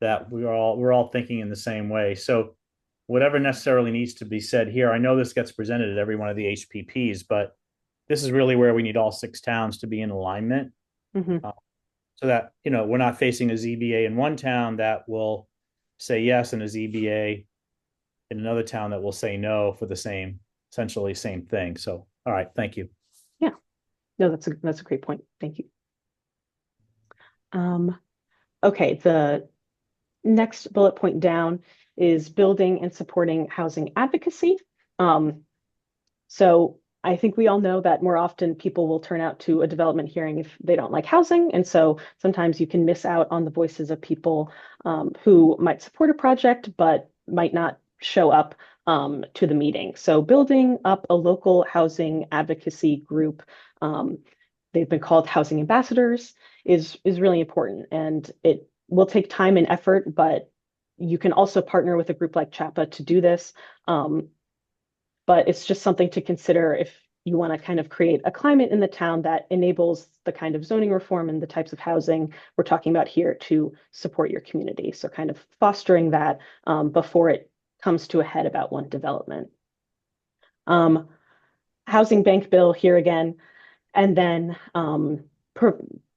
that we're all thinking in the same way. So whatever necessarily needs to be said here, I know this gets presented at every one of the HPPs, but this is really where we need all 6 towns to be in alignment. Mhm. So that, you know, we're not facing a ZBA in one town that will say yes and a ZBA in another town that will say no for the same, essentially same thing. So, all right, thank you. Yeah. No, that's a great point. Thank you. Okay, the next bullet point down is building and supporting housing advocacy. So I think we all know that more often people will turn out to a development hearing if they don't like housing. And so sometimes you can miss out on the voices of people who might support a project, but might not show up to the meeting. So building up a local housing advocacy group, they've been called housing ambassadors, is really important. And it will take time and effort, but you can also partner with a group like CHAPA to do this. But it's just something to consider if you want to kind of create a climate in the town that enables the kind of zoning reform and the types of housing we're talking about here to support your community. So kind of fostering that before it comes to a head about one development. Housing bank bill here again, and then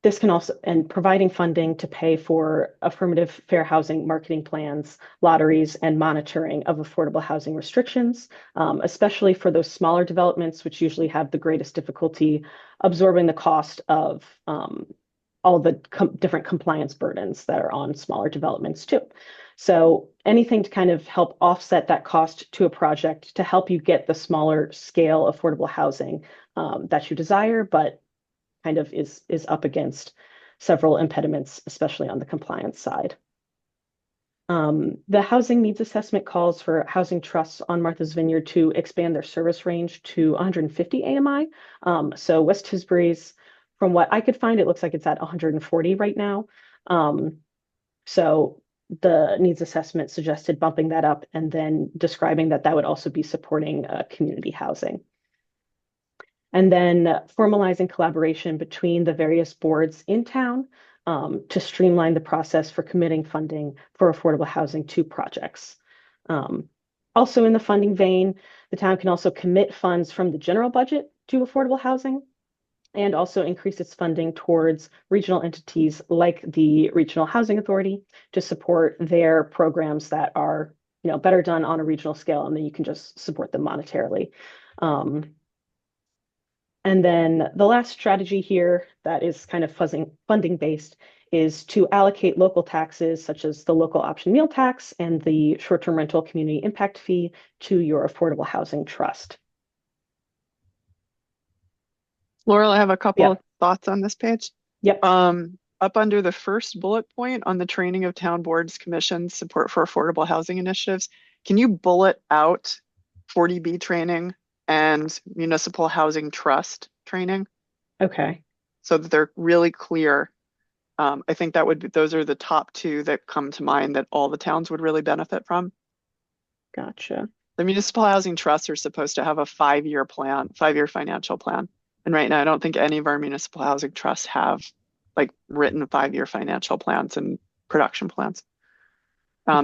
this can also, and providing funding to pay for affirmative fair housing marketing plans, lotteries, and monitoring of affordable housing restrictions, especially for those smaller developments, which usually have the greatest difficulty absorbing the cost of all the different compliance burdens that are on smaller developments too. So anything to kind of help offset that cost to a project to help you get the smaller scale affordable housing that you desire, but kind of is up against several impediments, especially on the compliance side. The housing needs assessment calls for housing trusts on Martha's Vineyard to expand their service range to 150 AMI. So West Tisbury's, from what I could find, it looks like it's at 140 right now. So the needs assessment suggested bumping that up and then describing that that would also be supporting community housing. And then formalizing collaboration between the various boards in town to streamline the process for committing funding for affordable housing to projects. Also in the funding vein, the town can also commit funds from the general budget to affordable housing and also increase its funding towards regional entities like the Regional Housing Authority to support their programs that are, you know, better done on a regional scale, and then you can just support them monetarily. And then the last strategy here that is kind of funding based is to allocate local taxes such as the local option meal tax and the short-term rental community impact fee to your affordable housing trust. Laurel, I have a couple of thoughts on this page. Yep. Up under the first bullet point on the training of town boards, commissions, support for affordable housing initiatives, can you bullet out 40B training and municipal housing trust training? Okay. So that they're really clear. I think that would be, those are the top 2 that come to mind that all the towns would really benefit from. Gotcha. The municipal housing trusts are supposed to have a 5-year plan, 5-year financial plan. And right now, I don't think any of our municipal housing trusts have like written 5-year financial plans and production plans.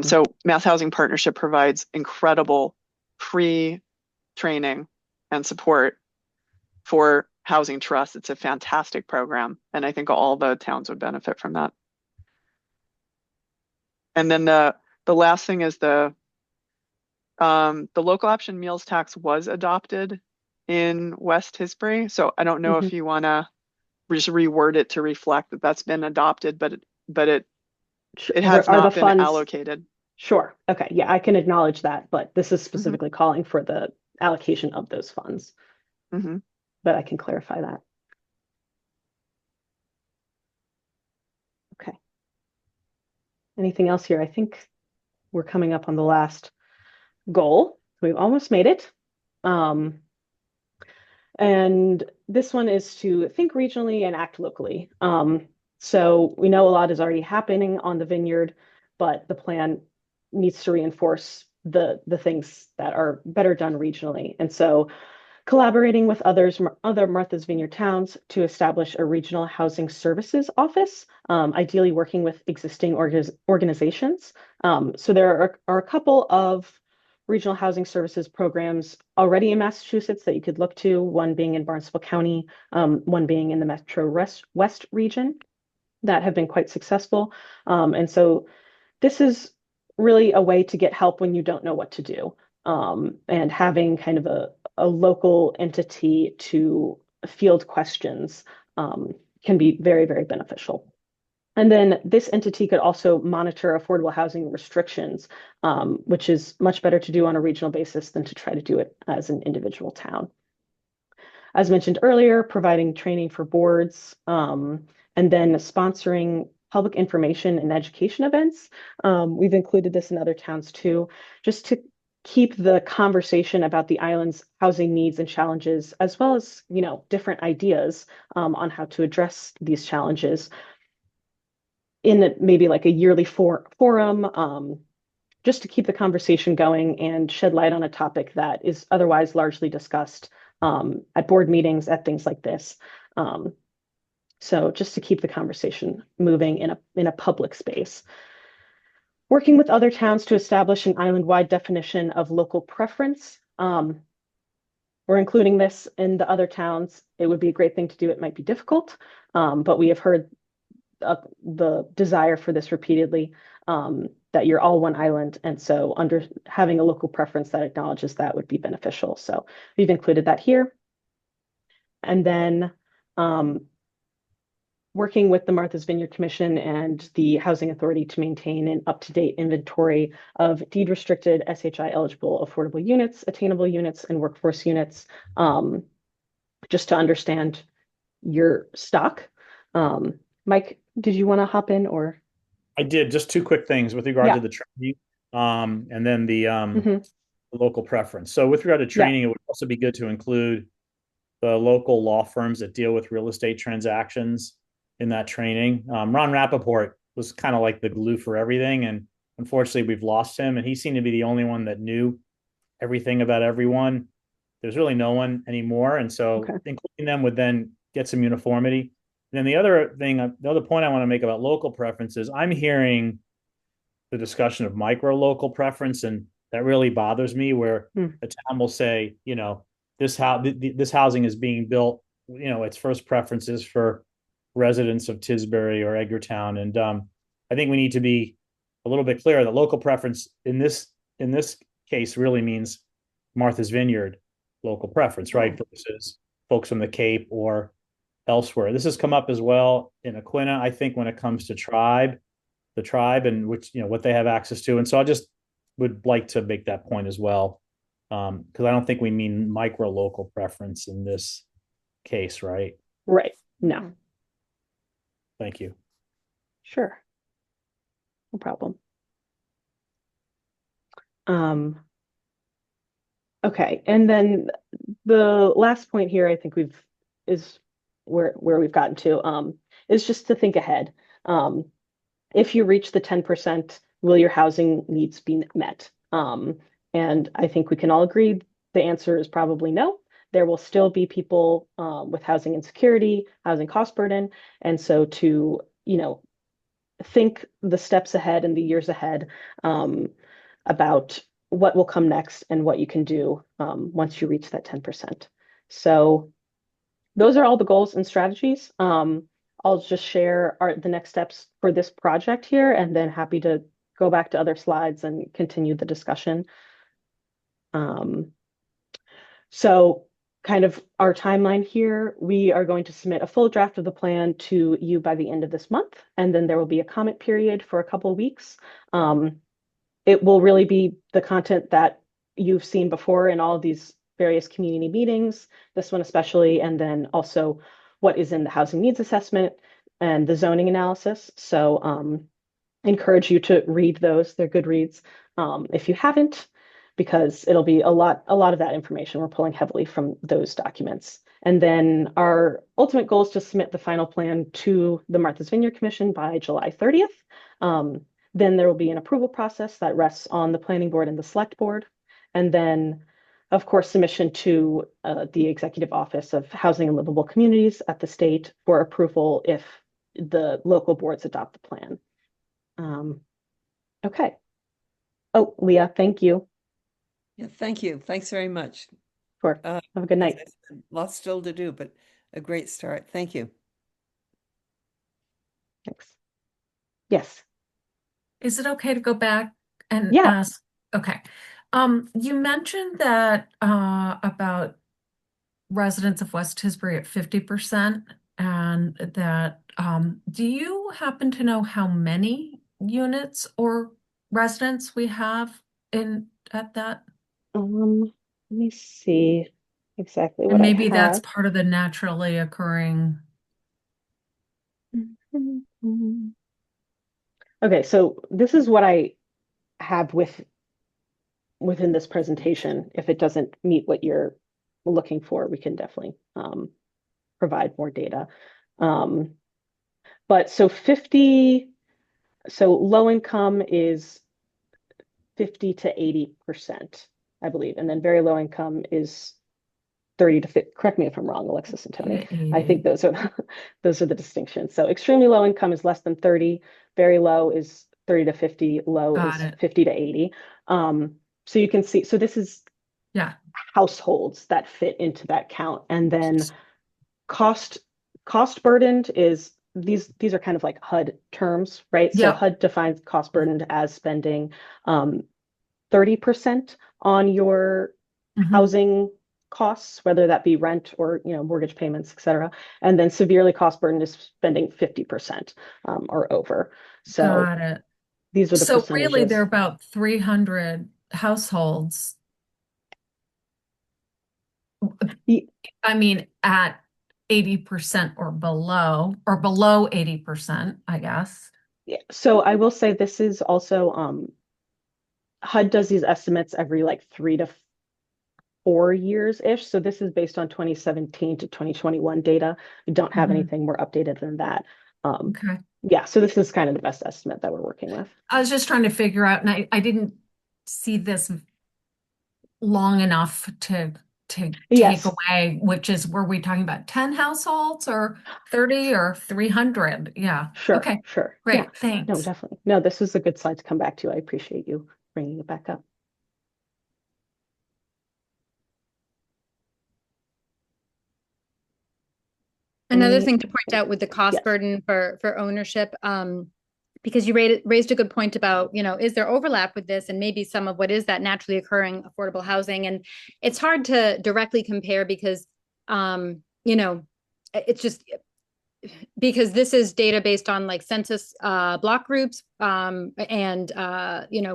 So Mass Housing Partnership provides incredible free training and support for housing trusts. It's a fantastic program, and I think all the towns would benefit from that. And then the last thing is the local option meals tax was adopted in West Tisbury. So I don't know if you want to just reword it to reflect that that's been adopted, but it has not been allocated. Sure. Okay. Yeah, I can acknowledge that, but this is specifically calling for the allocation of those funds. But I can clarify that. anything else here? I think we're coming up on the last goal. We've almost made it. And this one is to think regionally and act locally. So we know a lot is already happening on the vineyard, but the plan needs to reinforce the things that are better done regionally. And so collaborating with other Martha's Vineyard towns to establish a regional housing services office, ideally working with existing organizations. So there are a couple of regional housing services programs already in Massachusetts that you could look to, one being in Barnstable County, one being in the Metro West region that have been quite successful. And so this is really a way to get help when you don't know what to do. And having kind of a local entity to field questions can be very, very beneficial. And then this entity could also monitor affordable housing restrictions, which is much better to do on a regional basis than to try to do it as an individual town. As mentioned earlier, providing training for boards, and then sponsoring public information and education events. We've included this in other towns too, just to keep the conversation about the island's housing needs and challenges, as well as, different ideas on how to address these challenges in maybe like a yearly forum, just to keep the conversation going and shed light on a topic that is otherwise largely discussed at board meetings, at things like this. So just to keep the conversation moving in a public space. Working with other towns to establish an island-wide definition of local preference. We're including this in the other towns. It would be a great thing to do. It might be difficult, but we have heard the desire for this repeatedly, that you're all one island. And so having a local preference that acknowledges that would be beneficial. So we've included that here. And then working with the Martha's Vineyard Commission and the Housing Authority to maintain an up-to-date inventory of deed-restricted SHI eligible affordable units, attainable units, and workforce units, just to understand your stock. Mike, did you want to hop in or? I did. Just two quick things with regard to the training, and then the local preference. So with regard to training, it would also be good to include the local law firms that deal with real estate transactions in that training. Ron Rappaport was kind of like the glue for everything, and unfortunately we've lost him, and he seemed to be the only one that knew everything about everyone. There's really no one anymore, and so including them would then get some uniformity. And then the other point I want to make about local preferences, I'm hearing the discussion of micro local preference, and that really bothers me, where a town will say, this housing is being built, its first preferences for residents of Tisbury or Edgartown. And I think we need to be a little bit clear that local preference in this case really means Martha's Vineyard local preference, right? Versus folks from the Cape or elsewhere. This has come up as well in Aquinnah, I think, when it comes to the tribe and which, what they have access to. And so I just would like to make that point as well. Because I don't think we mean micro local preference in this case, right? Right. No. Thank you. Sure. No problem. Okay. And then the last point here, I think is where we've gotten to, is just to think ahead. If you reach the 10%, will your housing needs be met? And I think we can all agree the answer is probably no. There will still be people with housing insecurity, housing cost burden. And so to, think the steps ahead and the years ahead about what will come next and what you can do once you reach that 10%. So those are all the goals and strategies. I'll just share the next steps for this project here, and then happy to go back to other slides and continue the discussion. So kind of our timeline here, we are going to submit a full draft of the plan to you by the end of this month, and then there will be a comment period for a couple of weeks. It will really be the content that you've seen before in all of these various community meetings, this one especially, and then also what is in the housing needs assessment and the zoning analysis. So encourage you to read those. They're good reads. If you haven't, because it'll be a lot of that information. We're pulling heavily from those documents. And then our ultimate goal is to submit the final plan to the Martha's Vineyard Commission by July 30th. Then there will be an approval process that rests on the planning board and the select board. And then, of course, submission to the Executive Office of Housing and Livable Communities at the state for approval if the local boards adopt the plan. Okay. Oh, Leah, thank you. Yeah, thank you. Thanks very much. Sure. Have a good night. As I said, lots still to do, but a great start. Thank you. Thanks. Yes. Is it okay to go back and Yeah. ask? Okay. You mentioned that about residents of West Tisbury at 50%, and that do you happen to know how many units or residents we have at that? Let me see exactly And what I maybe that's have. part of the naturally occurring. Okay, so this is what I have within this presentation. If it doesn't meet what you're looking for, we can definitely provide more data. But so low income is 50 to 80%, I believe. And then very low income is 30 to 50. Correct me if I'm wrong, Alexis and Tony. I think those are the distinctions. So extremely low income is less than 30, very low is 30 to 50, low is 50 to 80. So you can see, so this is households that fit into that count. And then cost burdened is these are kind of like HUD terms, right? So HUD defines cost burdened as spending 30% on your housing costs, whether that be rent or mortgage payments, et cetera. And then severely cost burdened is spending 50% or over. So got it. These are the so percentages. Really, there are about 300 households. I mean, at 80% or below 80%, I guess. Yeah. So I will say this is also HUD does these estimates every like 3 to 4 years ish. So this is based on 2017 to 2021 data. We don't have anything more updated than that. Okay. Yeah, so this is kind of the best estimate that we're working with. I was just trying to figure out, and I didn't see this long enough to take away, which is, were we talking about 10 households or 30 or 300? Yeah. Sure. Okay. Sure. Great. Yeah. Thanks. No, definitely. No, this is a good slide to come back to. I appreciate you bringing it back up. Another thing to point out with the cost burden for ownership, because you raised a good point about, is there overlap with this and maybe some of what is that naturally occurring affordable housing? And it's hard to directly compare because, it's just because this is data based on like census block groups and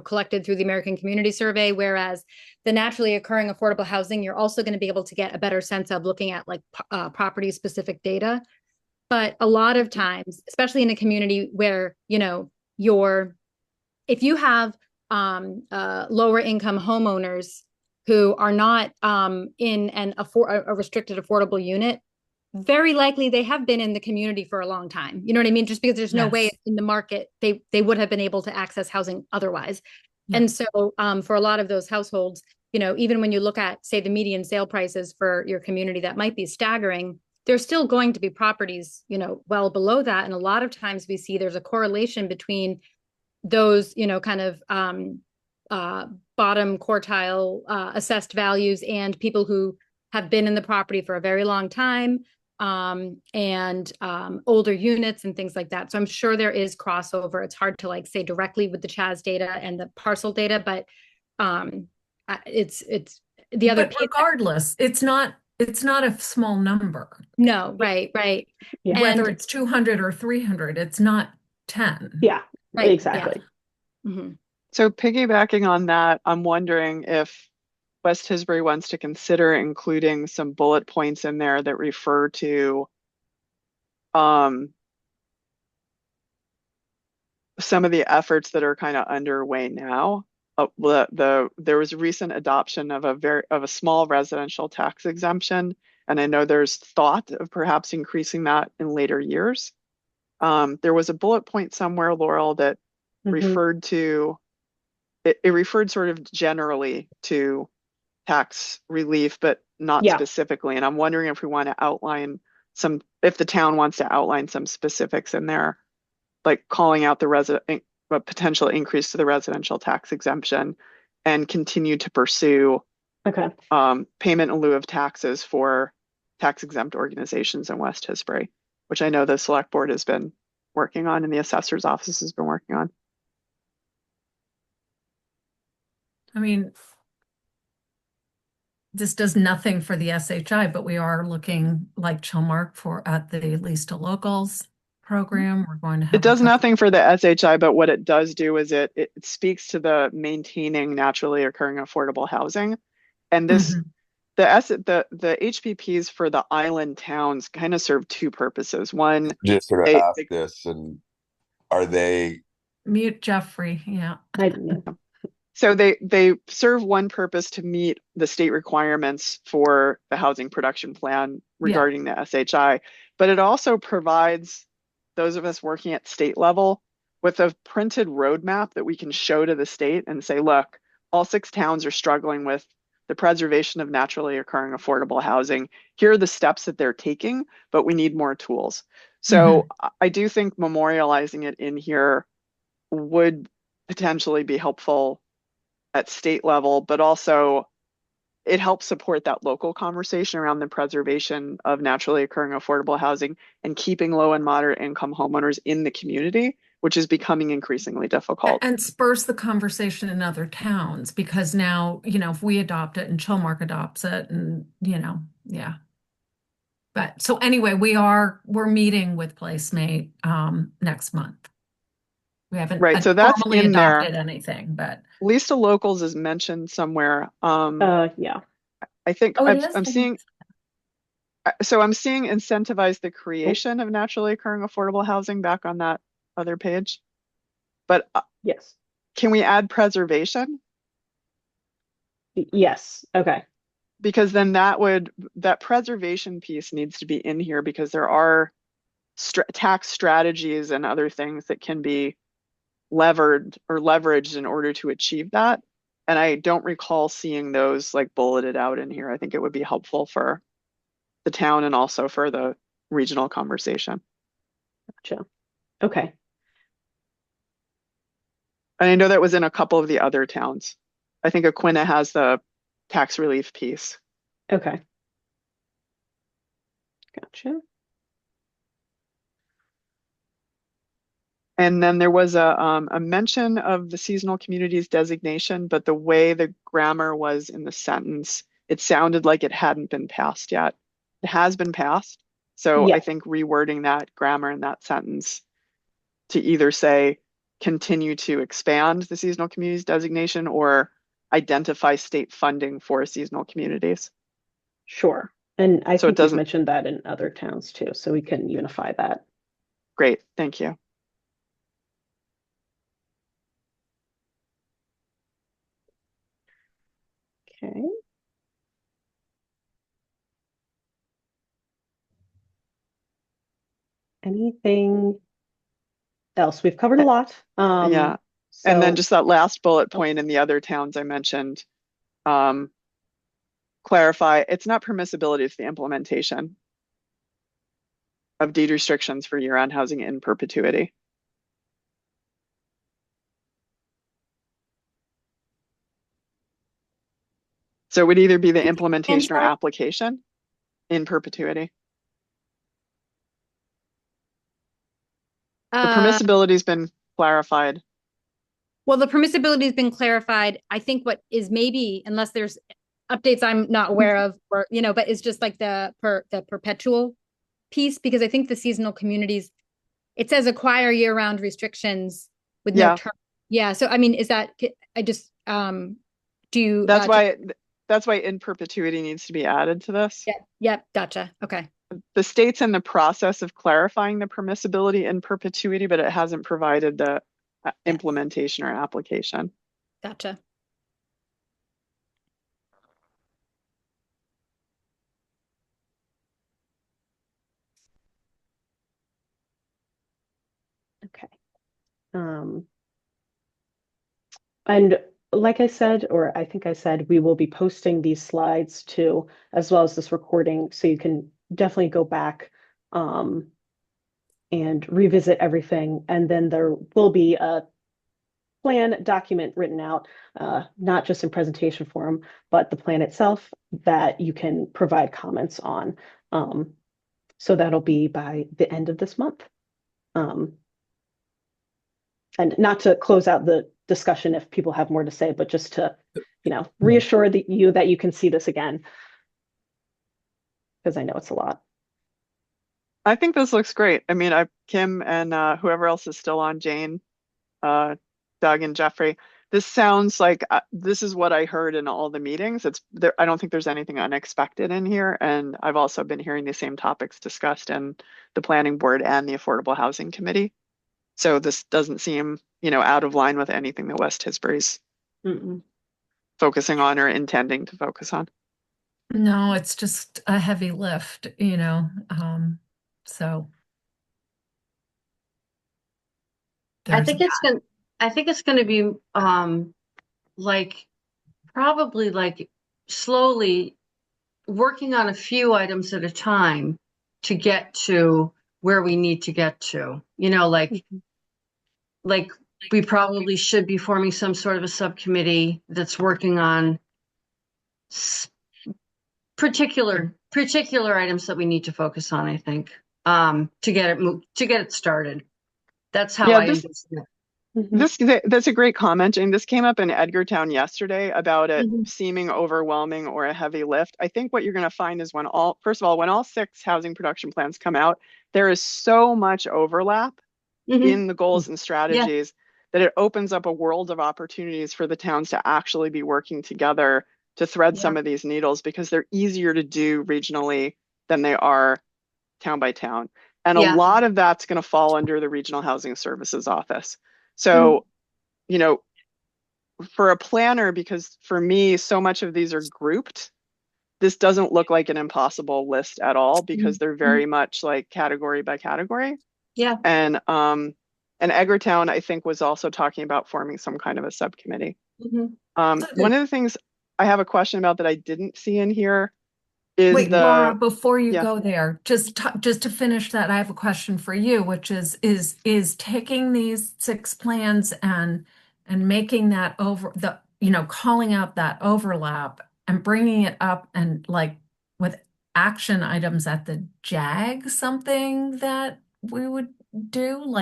collected through the American Community Survey, whereas the naturally occurring affordable housing, you're also going to be able to get a better sense of looking at like property specific data. But a lot of times, especially in a community where, if you have lower income homeowners who are not in a restricted affordable unit, very likely they have been in the community for a long time. You know what I mean? Just because there's no way in the market, they would have been able to access housing otherwise. And so for a lot of those households, even when you look at, say, the median sale prices for your community, that might be staggering. There's still going to be properties, well below that. And a lot of times we see there's a correlation between those, kind of bottom quartile assessed values and people who have been in the property for a very long time, and older units and things like that. So I'm sure there is crossover. It's hard to like say directly with the Chaz data and the parcel data, but it's the other. But regardless, it's not a small number. No, right. Yeah. Whether it's 200 or 300, it's not 10. Yeah, right. Exactly. Yeah. Mm-hmm. So piggybacking on that, I'm wondering if West Tisbury wants to consider including some bullet points in there that refer to some of the efforts that are kind of underway now. There was a recent adoption of a small residential tax exemption, and I know there's thought of perhaps increasing that in later years. There was a bullet point somewhere, Laurel, that referred to it referred sort of generally to tax relief, but not Yeah. specifically. And I'm wondering if we want to outline if the town wants to outline some specifics in there, like calling out a potential increase to the residential tax exemption and continue to pursue Okay. payment in lieu of taxes for tax exempt organizations in West Tisbury, which I know the select board has been working on and the assessor's office has been working on. I mean, this does nothing for the SHI, but we are looking like Chilmark at the lease to locals program. We're going to have It does nothing for the SHI, but what it does do is it speaks to the maintaining naturally occurring affordable housing. And this, the HPPs for the island towns kind of serve two purposes. One, Just sort of ask this, and are they mute Jeffrey? Yeah. So they serve one purpose to meet the state requirements for the housing production plan regarding the SHI, but it also provides those of us working at state level with a printed roadmap that we can show to the state and say, look, all 6 towns are struggling with the preservation of naturally occurring affordable housing. Here are the steps that they're taking, but we need more tools. So I do think memorializing it in here would potentially be helpful at state level, but also it helps support that local conversation around the preservation of naturally occurring affordable housing and keeping low and moderate income homeowners in the community, which is becoming increasingly difficult. And spurs the conversation in other towns, because now, if we adopt it and Chilmark adopts it and, yeah. But so anyway, we're meeting with Placemate next month. We haven't so that's formally in adopted there. Anything, but lease to locals is mentioned somewhere. Yeah. I think I'm seeing. So I'm seeing incentivize the creation of naturally occurring affordable housing back on that other page. But yes, can we add preservation? Yes. Okay. Because then that preservation piece needs to be in here, because there are tax strategies and other things that can be leveraged in order to achieve that. And I don't recall seeing those like bulleted out in here. I think it would be helpful for the town and also for the regional conversation. Gotcha. Okay. And I know that was in a couple of the other towns. I think Aquina has the tax relief piece. Okay. Gotcha. And then there was a mention of the seasonal communities designation, but the way the grammar was in the sentence, it sounded like it hadn't been passed yet. It has been passed. So I think rewording that grammar in that sentence to either say continue to expand the seasonal communities designation or identify state funding for seasonal communities. Sure. And I So think you've mentioned that in other towns too, so we can unify that. Great, thank you. Okay. Anything else? We've covered a lot. Yeah. And then just that last bullet point in the other towns I mentioned, clarify, it's not permissibility, it's the implementation of deed restrictions for year-round housing in perpetuity. So it would either be the implementation or application in perpetuity. The permissibility has been clarified. Well, the permissibility has been clarified. I think what is maybe, unless there's updates I'm not aware of, or but it's just like the perpetual piece, because I think the seasonal communities, it says acquire year-round restrictions with no term. Yeah. So I mean, is that I just do you? That's why in perpetuity needs to be added to this. Yeah. Yep. Gotcha. Okay. The state's in the process of clarifying the permissibility in perpetuity, but it hasn't provided the implementation or application. Gotcha. Okay. And like I said, or I think I said, we will be posting these slides too, as well as this recording, so you can definitely go back and revisit everything. And then there will be a plan document written out, not just in presentation form, but the plan itself that you can provide comments on. So that'll be by the end of this month. And not to close out the discussion if people have more to say, but just to, reassure you that you can see this again. Because I know it's a lot. I think this looks great. I mean, Kim and whoever else is still on, Jane, Doug and Jeffrey, this sounds like this is what I heard in all the meetings. It's there. I don't think there's anything unexpected in here. And I've also been hearing the same topics discussed in the planning board and the Affordable Housing Committee. So this doesn't seem, out of line with anything that West Tisbury's focusing on or intending to focus on. No, it's just a heavy lift, so I there's think that. it's going to be probably slowly working on a few items at a time to get to where we need to get to. Like we probably should be forming some sort of a subcommittee that's working on particular items that we need to focus on, I think, to get it started. That's how I envision it. That's a great comment, Jane. This came up in Edgartown yesterday about it seeming overwhelming or a heavy lift. I think what you're going to find is first of all, when all 6 housing production plans come out, there is so much overlap in the goals and strategies that it opens up a world of opportunities for the towns to actually be working together to thread some of these needles, because they're easier to do regionally than they are town by town. And a lot of that's going to fall under the Regional Housing Services Office. So, for a planner, because for me, so much of these are grouped, this doesn't look like an impossible list at all, because they're very much like category by category. Yeah. And Edgartown, I think, was also talking about forming some kind of a subcommittee. One of the things I have a question about that I didn't see in here is Wait, Laura, before you go there, just to finish that, I have a question for you, which is taking these 6 plans and making that calling out that overlap and bringing it up and with action items at the JAG, something that we would do?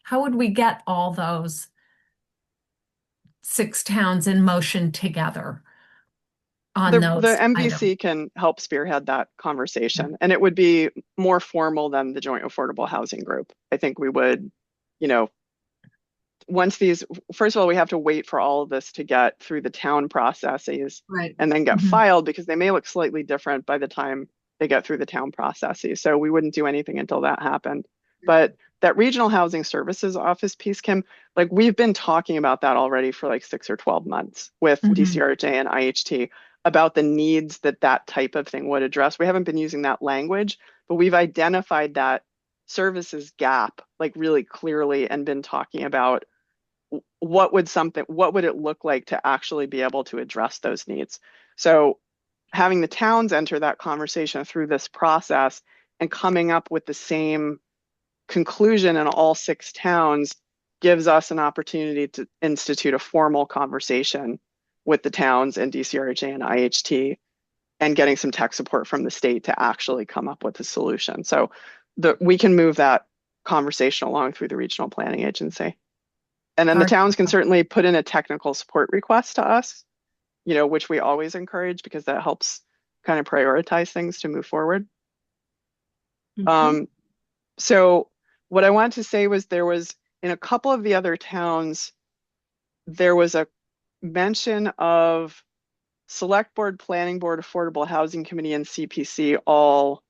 How would we get all those 6 towns in motion together on those the MVC items? can help spearhead that conversation, and it would be more formal than the Joint Affordable Housing Group. I think we would, first of all, we have to wait for all of this to get through the town processes, and then get filed, because they may look slightly different by the time they get through the town processes. So we wouldn't do anything until that happened. But that Regional Housing Services Office piece, Kim, we've been talking about that already for 6 or 12 months with DCRJ and IHT about the needs that type of thing would address. We haven't been using that language, but we've identified that services gap really clearly and been talking about what would it look like to actually be able to address those needs. So having the towns enter that conversation through this process and coming up with the same conclusion in all 6 towns gives us an opportunity to institute a formal conversation with the towns and DCRJ and IHT, and getting some tech support from the state to actually come up with a solution. So we can move that conversation along through the regional planning agency. And then the towns can certainly put in a technical support request to us, which we always encourage, because that helps kind of prioritize things to move forward. So what I wanted to say was, there was, in a couple of the other towns, there was a mention of Select Board, Planning Board, Affordable Housing Committee, and CPC all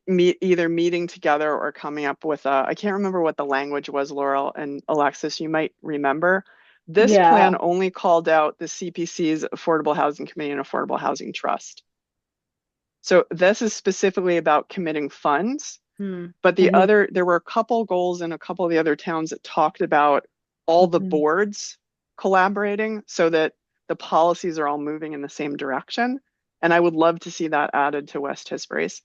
either meeting together or coming up with I can't remember what the language was, Laurel and Alexis, you might remember. This Yeah. plan only called out the CPC's Affordable Housing Committee and Affordable Housing Trust. So this is specifically about committing funds. But the Mhm. there were a couple goals in a couple of the other towns that talked about all the Mhm. boards collaborating so that the policies are all moving in the same direction. And I would love to see that added to West Tisbury's.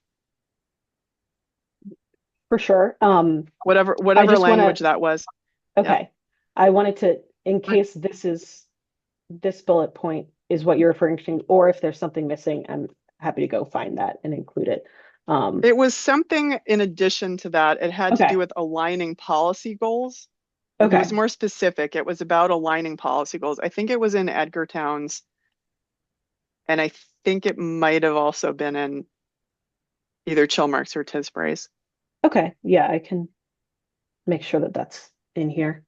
For sure. Whatever I just want language to, that was. Yeah. okay. I wanted to, in case this bullet point is what you're referring to, or if there's something missing, I'm happy to go find that and include it. It was something in addition to that. It had to do Okay. with aligning policy goals. It was Okay. more specific. It was about aligning policy goals. I think it was in Edgartown's, and I think it might have also been in either Chilmark's or Tisbury's. Okay. Yeah, I can make sure that that's in here.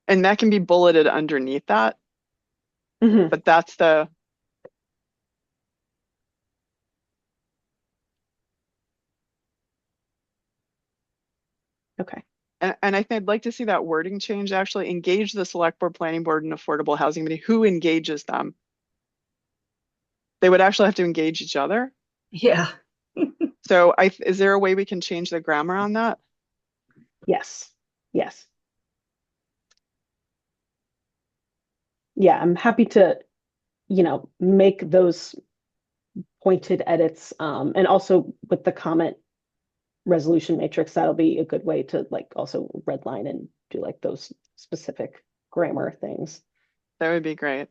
And that can be bulleted underneath that. Mhm. But that's the Okay. and I think I'd like to see that wording change, actually engage the select board, planning board, and affordable housing committee. Who engages them? They would actually have to engage each other. Yeah. So is there a way we can change the grammar on that? Yes. Yes. Yeah, I'm happy to, make those pointed edits. And also with the comment resolution matrix, that'll be a good way to like also redline and do like those specific grammar things. That would be great.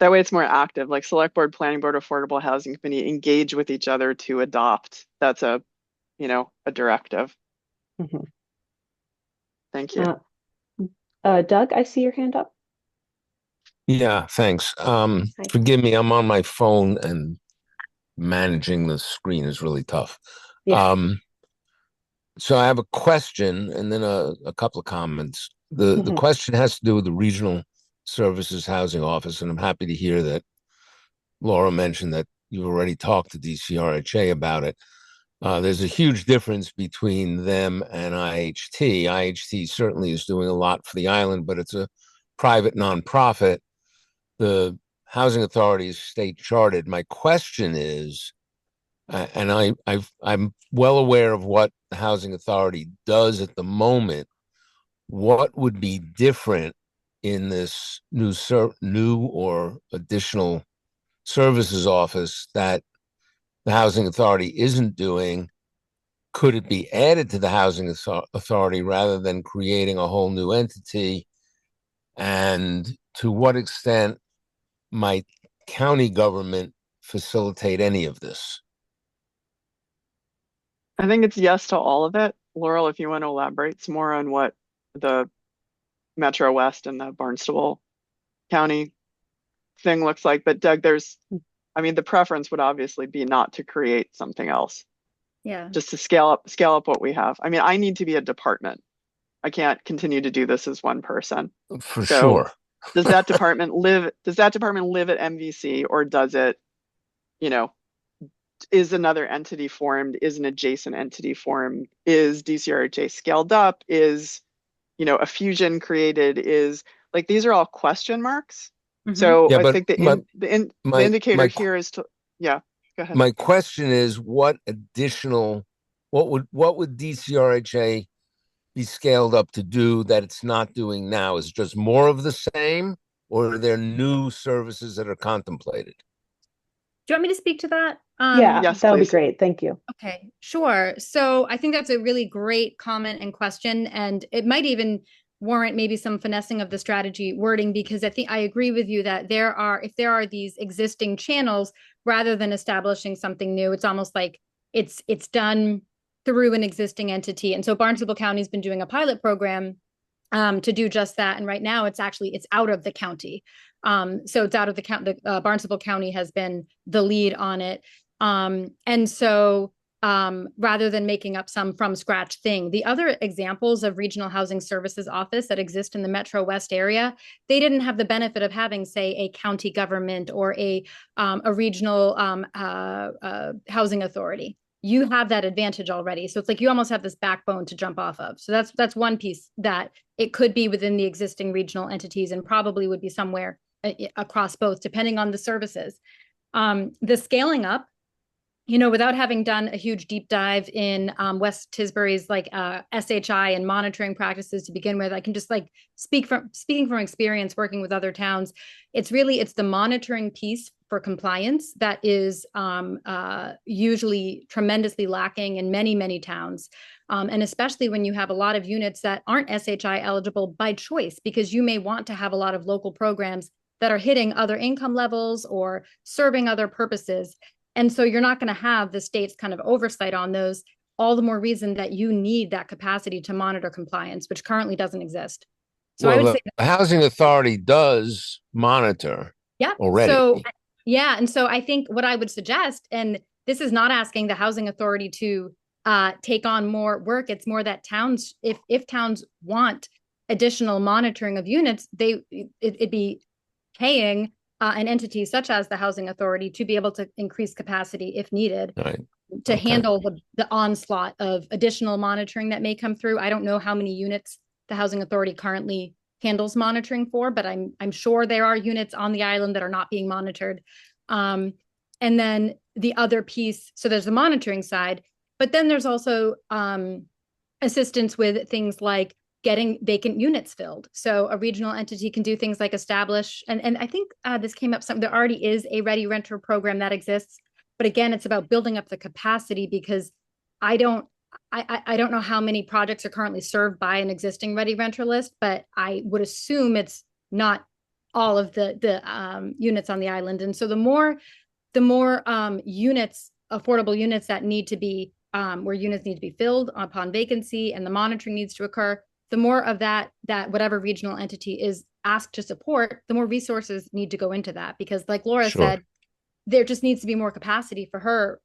That way it's more active, like select board, planning board, affordable housing committee engage with each other to adopt. That's a directive. Mhm. Thank you. Doug, I see your hand up. Yeah, thanks. Hi. Forgive me, I'm on my phone and managing the screen is really tough. Yeah. So I have a question and then a couple of comments. The Mhm. question has to do with the Regional Services Housing Office, and I'm happy to hear that Laura mentioned that you've already talked to DCRHA about it. There's a huge difference between them and IHT. IHT certainly is doing a lot for the island, but it's a private nonprofit. The housing authority is state chartered. My question is, and I'm well aware of what the housing authority does at the moment. What would be different in this new or additional services office that the housing authority isn't doing? Could it be added to the housing authority rather than creating a whole new entity? And to what extent might county government facilitate any of this? I think it's yes to all of it. Laurel, if you want to elaborate some more on what the Metro West and the Barnstable County thing looks like. But Doug, the preference would obviously be not to create something else. Yeah. Just to scale up what we have. I mean, I need to be a department. I can't continue to do this as one person. For So sure. does that department live at MVC, or does it, is another entity formed? Is an adjacent entity formed? Is DCRHA scaled up? Is, a fusion created? Is like, these are all question marks. So Yeah, I but think the indicator here is to, yeah, go ahead. my question is, what would DCRHA be scaled up to do that it's not doing now? Is it just more of the same, or are there new services that are contemplated? Do you want me to speak to that? Yeah, Yes, that would be please. great. Thank you. Okay, sure. So I think that's a really great comment and question, and it might even warrant maybe some finessing of the strategy wording, because I think I agree with you that if there are these existing channels, rather than establishing something new, it's almost like it's done through an existing entity. And so Barnstable County has been doing a pilot program to do just that. And right now it's out of the county. So it's out of the county. Barnstable County has been the lead on it. And so rather than making up some from scratch thing, the other examples of regional housing services office that exist in the Metro West area, they didn't have the benefit of having, say, a county government or a regional housing authority. you have that advantage already. So it's like you almost have this backbone to jump off of. So that's one piece that it could be within the existing regional entities and probably would be somewhere across both, depending on the services. The scaling up, without having done a huge deep dive in West Tisbury's like SHI and monitoring practices to begin with, I can just like speaking from experience working with other towns. It's the monitoring piece for compliance that is usually tremendously lacking in many, many towns. And especially when you have a lot of units that aren't SHI eligible by choice, because you may want to have a lot of local programs that are hitting other income levels or serving other purposes. And so you're not going to have the state's kind of oversight on those, all the more reason that you need that capacity to monitor compliance, which currently doesn't exist. So well, I would say the housing authority does monitor already. So, yeah. And so I think what I would suggest, and this is not asking the housing authority to take on more work. It's more that towns, if towns want additional monitoring of units, it'd be paying an entity such as the housing authority to be able to increase capacity if needed to handle the onslaught of additional monitoring that may come through. I don't know how many units the housing authority currently handles monitoring for, but I'm sure there are units on the island that are not being monitored. And then the other piece, so there's the monitoring side, but then there's also assistance with things like getting vacant units filled. So a regional entity can do things like establish, and I think this came up there already is a ready renter program that exists, but again, it's about building up the capacity, because I don't know how many projects are currently served by an existing ready renter list, but I would assume it's not all of the units on the island. And so the more units, affordable units that need to be where units need to be filled upon vacancy and the monitoring needs to occur, the more of that whatever regional entity is asked to support, the more resources need to go into that. Because like Laura said, there just needs to be more capacity for her.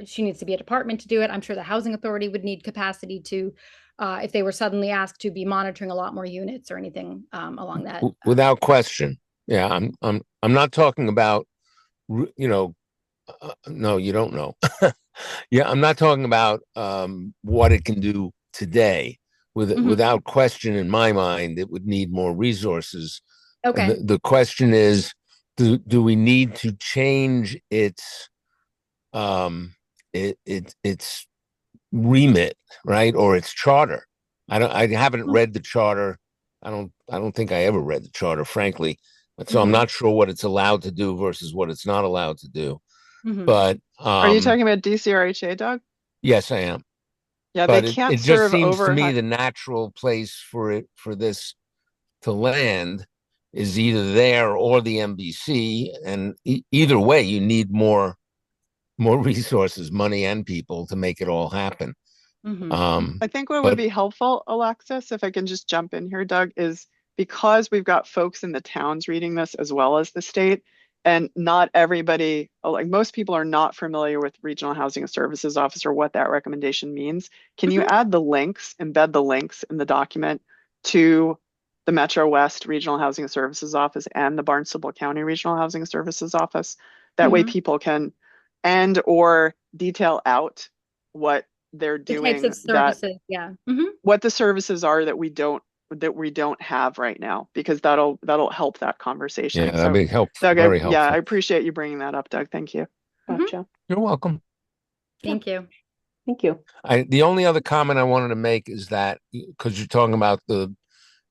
She needs to be a department to do it. I'm sure the housing authority would need capacity to, if they were suddenly asked to be monitoring a lot more units or anything along that. Without question. Yeah, I'm not talking about, no, you don't know. Yeah, I'm not talking about what it can do today. Without question, in my mind, it would need more resources. Okay. And the question is, do we need to change its remit, right, or its charter? I haven't read the charter. I don't think I ever read the charter, frankly. So I'm not sure what it's allowed to do versus what it's not allowed to do. But are you talking about DCRHA, Doug? Yes, I am. Yeah, but they can't it just serve seems over to me the natural place for this to land is either there or the MBC, and either way, you need more resources, money, and people to make it all happen. I think what would be helpful, Alexis, if I can just jump in here, Doug, is because we've got folks in the towns reading this as well as the state, and not everybody, like most people are not familiar with Regional Housing Services Office or what that recommendation means. Can you add the links, embed the links in the document to the Metro West Regional Housing Services Office and the Barnstable County Regional Housing Services Office? That way people can or detail out what they're doing, the types of services, what the services are that we don't have right now, because that'll help that conversation. Yeah, that'd be helpful. Doug, Very helpful. yeah, I appreciate you bringing that up, Doug. Thank you. Gotcha. You're welcome. Thank you. Thank you. The only other comment I wanted to make is that, because you're talking about the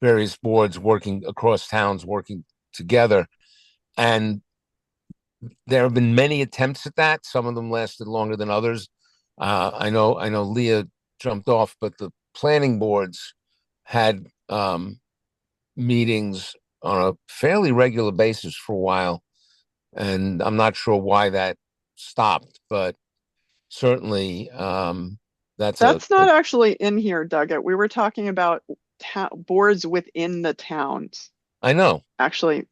various boards working across towns, working together, and there have been many attempts at that. Some of them lasted longer than others. I know Leah jumped off, but the planning boards had meetings on a fairly regular basis for a while, and I'm not sure why that stopped, but certainly that's not actually in here, Doug. We were talking about boards within the towns. I know. Actually,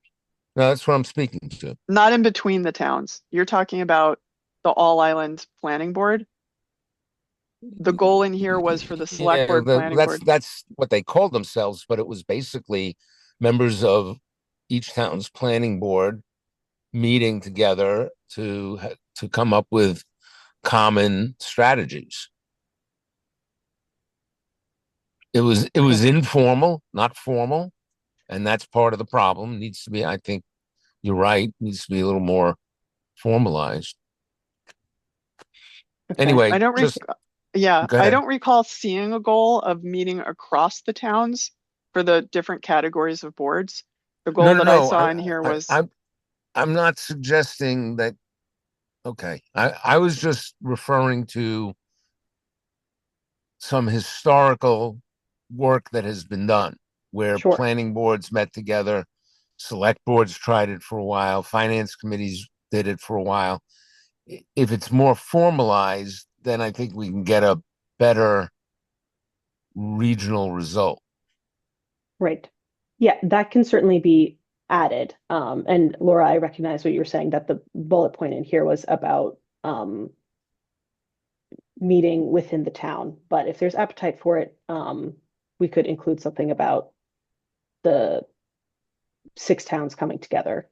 no, that's what I'm speaking to. Not in between the towns. You're talking about the All Island Planning Board. The goal in here was for the select board planning board. That's what they called themselves, but it was basically members of each town's planning board meeting together to come up with common strategies. It was informal, not formal, and that's part of the problem. Needs to be, I think you're right, needs to be a little more formalized. Okay. Anyway, I don't just yeah, go I ahead. don't recall seeing a goal of meeting across the towns for the different categories of boards. The goal that I saw in here was, I'm not suggesting that. Okay, I was just referring to some historical work that has been done where Sure. planning boards met together, select boards tried it for a while, finance committees did it for a while. If it's more formalized, then I think we can get a better regional result. Right. Yeah, that can certainly be added. And Laura, I recognize what you were saying, that the bullet point in here was about meeting within the town. But if there's appetite for it, we could include something about the 6 towns coming together.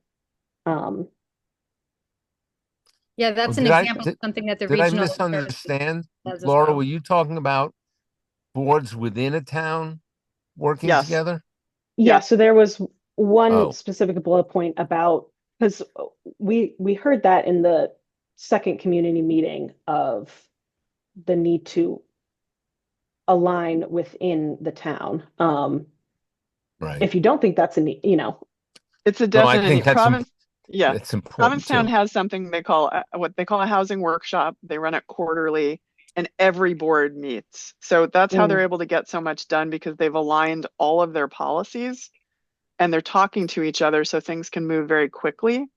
Yeah, that's an Did I example of something that the did I regional authority misunderstand? does as Laura, well. were you talking about boards within a town working yes, together? Yeah, yes. so there was one Oh, specific bullet point about, because we heard that in the second community meeting of the need to align within the town. right. If you don't think that's a need, It's a No, I definite think need. Yeah, that's important Provincetown too. has something they call what they call a housing workshop. They run it quarterly and every board meets. So that's how they're able to get so much done, because they've aligned all of their policies and they're talking to each other so things can move very quickly,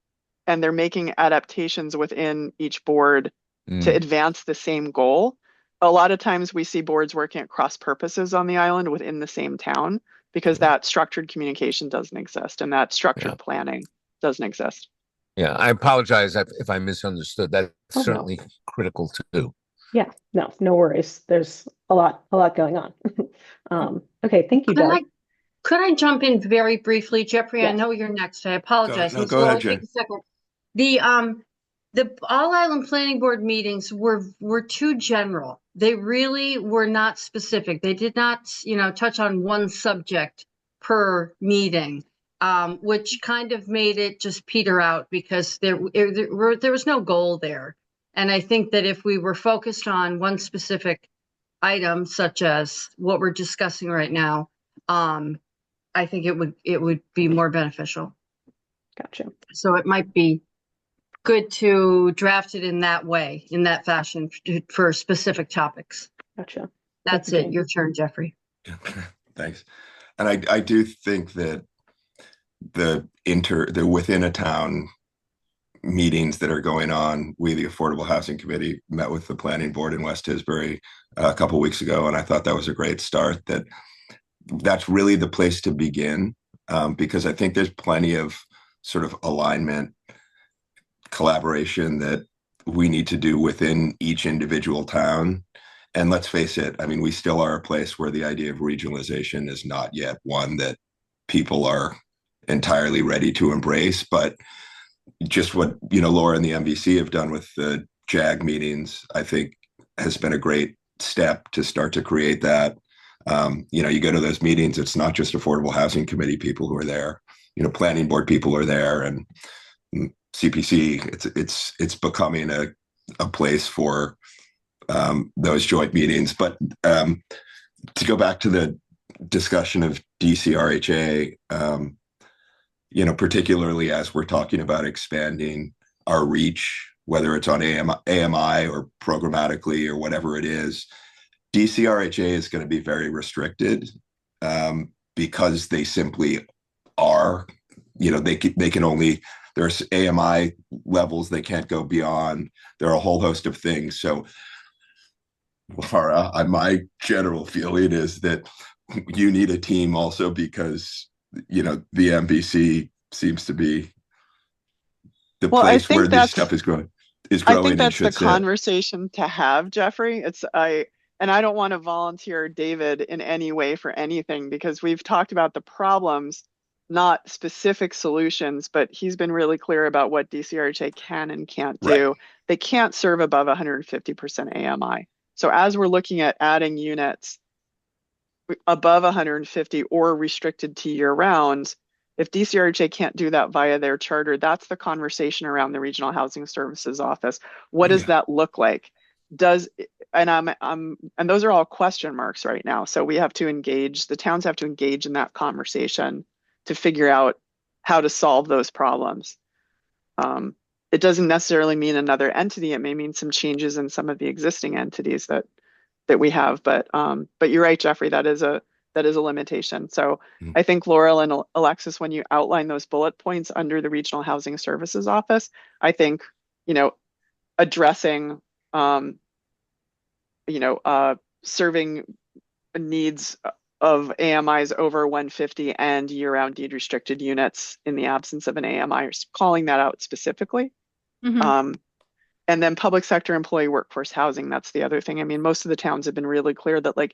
and they're making adaptations within each board to Mm, advance the same goal. A lot of times we see boards working at cross purposes on the island within the same town, because yeah, that structured communication doesn't exist and that yeah, structured planning doesn't exist. yeah. I apologize if I misunderstood. That's oh no, certainly critical too. yeah, no worries. There's a lot going on. Okay, thank you, Could I Doug. could I jump in very briefly, Jeffrey? I Yes. know you're next. I apologize. No, And go so ahead, I'll take Jane. a second. The All Island Planning Board meetings were too general. They really were not specific. They did not, touch on one subject per meeting, which kind of made it just peter out because there was no goal there. And I think that if we were focused on one specific item, such as what we're discussing right now, I think it would be more beneficial. Gotcha. So it might be good to draft it in that way, in that fashion for specific topics. Gotcha. That's Thank you, it. Jane. Your turn, Jeffrey. Thanks. And I do think that the within a town meetings that are going on, we, the Affordable Housing Committee, met with the planning board in West Tisbury a couple weeks ago, and I thought that was a great start. That's really the place to begin, because I think there's plenty of sort of alignment, collaboration that we need to do within each individual town. And let's face it, I mean, we still are a place where the idea of regionalization is not yet one that people are entirely ready to embrace. But just what, Laura and the MVC have done with the JAG meetings, I think has been a great step to start to create that. You go to those meetings, it's not just Affordable Housing Committee people who are there, planning board people are there, and CPC. It's becoming a place for those joint meetings. But to go back to the discussion of DCRHA, particularly as we're talking about expanding our reach, whether it's on AMI or programmatically or whatever it is, DCRHA is going to be very restricted, because they simply are. They can only, there's AMI levels they can't go beyond. There are a whole host of things. So, Laura, my general feeling is that you need a team also, because the MVC seems to be the Well, I place where think this that's stuff is growing and the should sit. conversation to have, Jeffrey. And I don't want to volunteer David in any way for anything, because we've talked about the problems not specific solutions, but he's been really clear about what DCRHA can and can't Right. do. They can't serve above 150% AMI. So as we're looking at adding units above 150 or restricted to year round, if DCRHA can't do that via their charter, that's the conversation around the Regional Housing Services Office. What does that look like? And those are all question marks right now. So we have to engage, the towns have to engage in that conversation to figure out how to solve those problems. It doesn't necessarily mean another entity. It may mean some changes in some of the existing entities that we have. But you're right, Jeffrey, that is a limitation. So I think Laurel and Alexis, when you outline those bullet points under the Regional Housing Services Office, I think, addressing, serving needs of AMIs over 150 and year-round deed restricted units in the absence of an AMI, or calling that out specifically. Mhm. And then public sector employee workforce housing, that's the other thing. I mean, most of the towns have been really clear that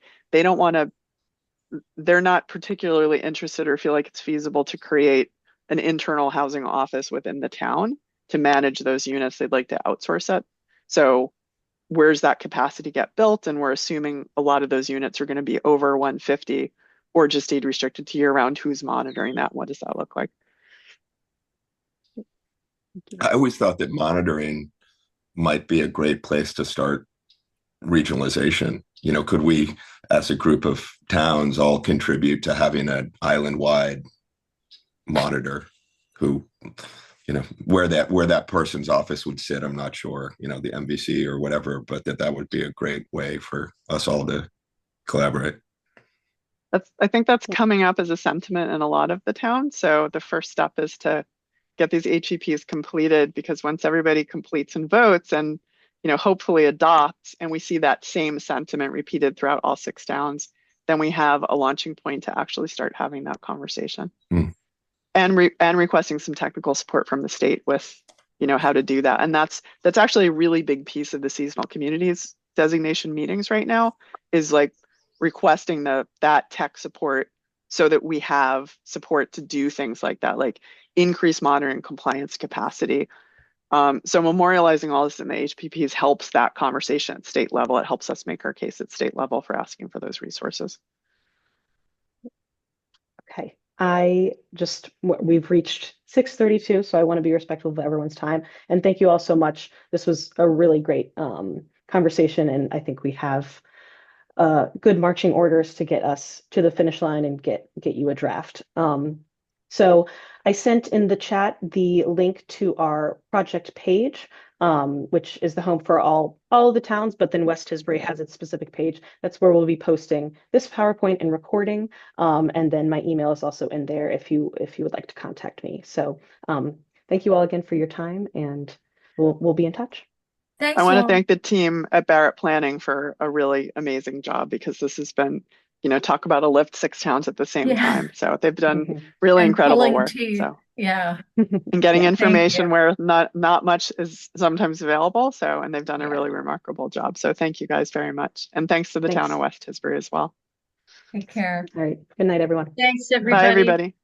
they're not particularly interested or feel like it's feasible to create an internal housing office within the town to manage those units. They'd like to outsource it. So where's that capacity get built? And we're assuming a lot of those units are going to be over 150 or just deed restricted to year round. Who's monitoring that? What does that look like? I always thought that monitoring might be a great place to start regionalization. Could we, as a group of towns, all contribute to having an island-wide monitor who, where that person's office would sit, I'm not sure, the MVC or whatever, but that would be a great way for us all to collaborate. I think that's coming up as a sentiment in a lot of the towns. So the first step is to get these HEPs completed, because once everybody completes and votes and hopefully adopts, and we see that same sentiment repeated throughout all 6 towns, then we have a launching point to actually start having that conversation. And requesting some technical support from the state with how to do that. And that's actually a really big piece of the seasonal communities designation meetings right now, is like requesting that tech support so that we have support to do things like that, like increase monitoring compliance capacity. So memorializing all this in the HPPs helps that conversation at state level. It helps us make our case at state level for asking for those resources. Okay. We've reached 6:32, so I want to be respectful of everyone's time. And thank you all so much. This was a really great conversation, and I think we have good marching orders to get us to the finish line and get you a draft. So I sent in the chat the link to our project page, which is the home for all of the towns, but then West Tisbury has its specific page. That's where we'll be posting this PowerPoint and recording. And then my email is also in there if you would like to contact me. So thank you all again for your time, and we'll be in touch. Thanks, I want to Laura. thank the team at Barrett Planning for a really amazing job, because this has been, talk about a lift 6 towns at the same time. So they've done really And incredible pulling work. teeth. So Yeah. and getting Yeah. information you. where not much is sometimes available. So, and they've done a really remarkable job. So thank you guys very much. And thanks to the town of West Tisbury as well. Take care. All right. Good night, everyone. Thanks, Bye, everybody. everybody.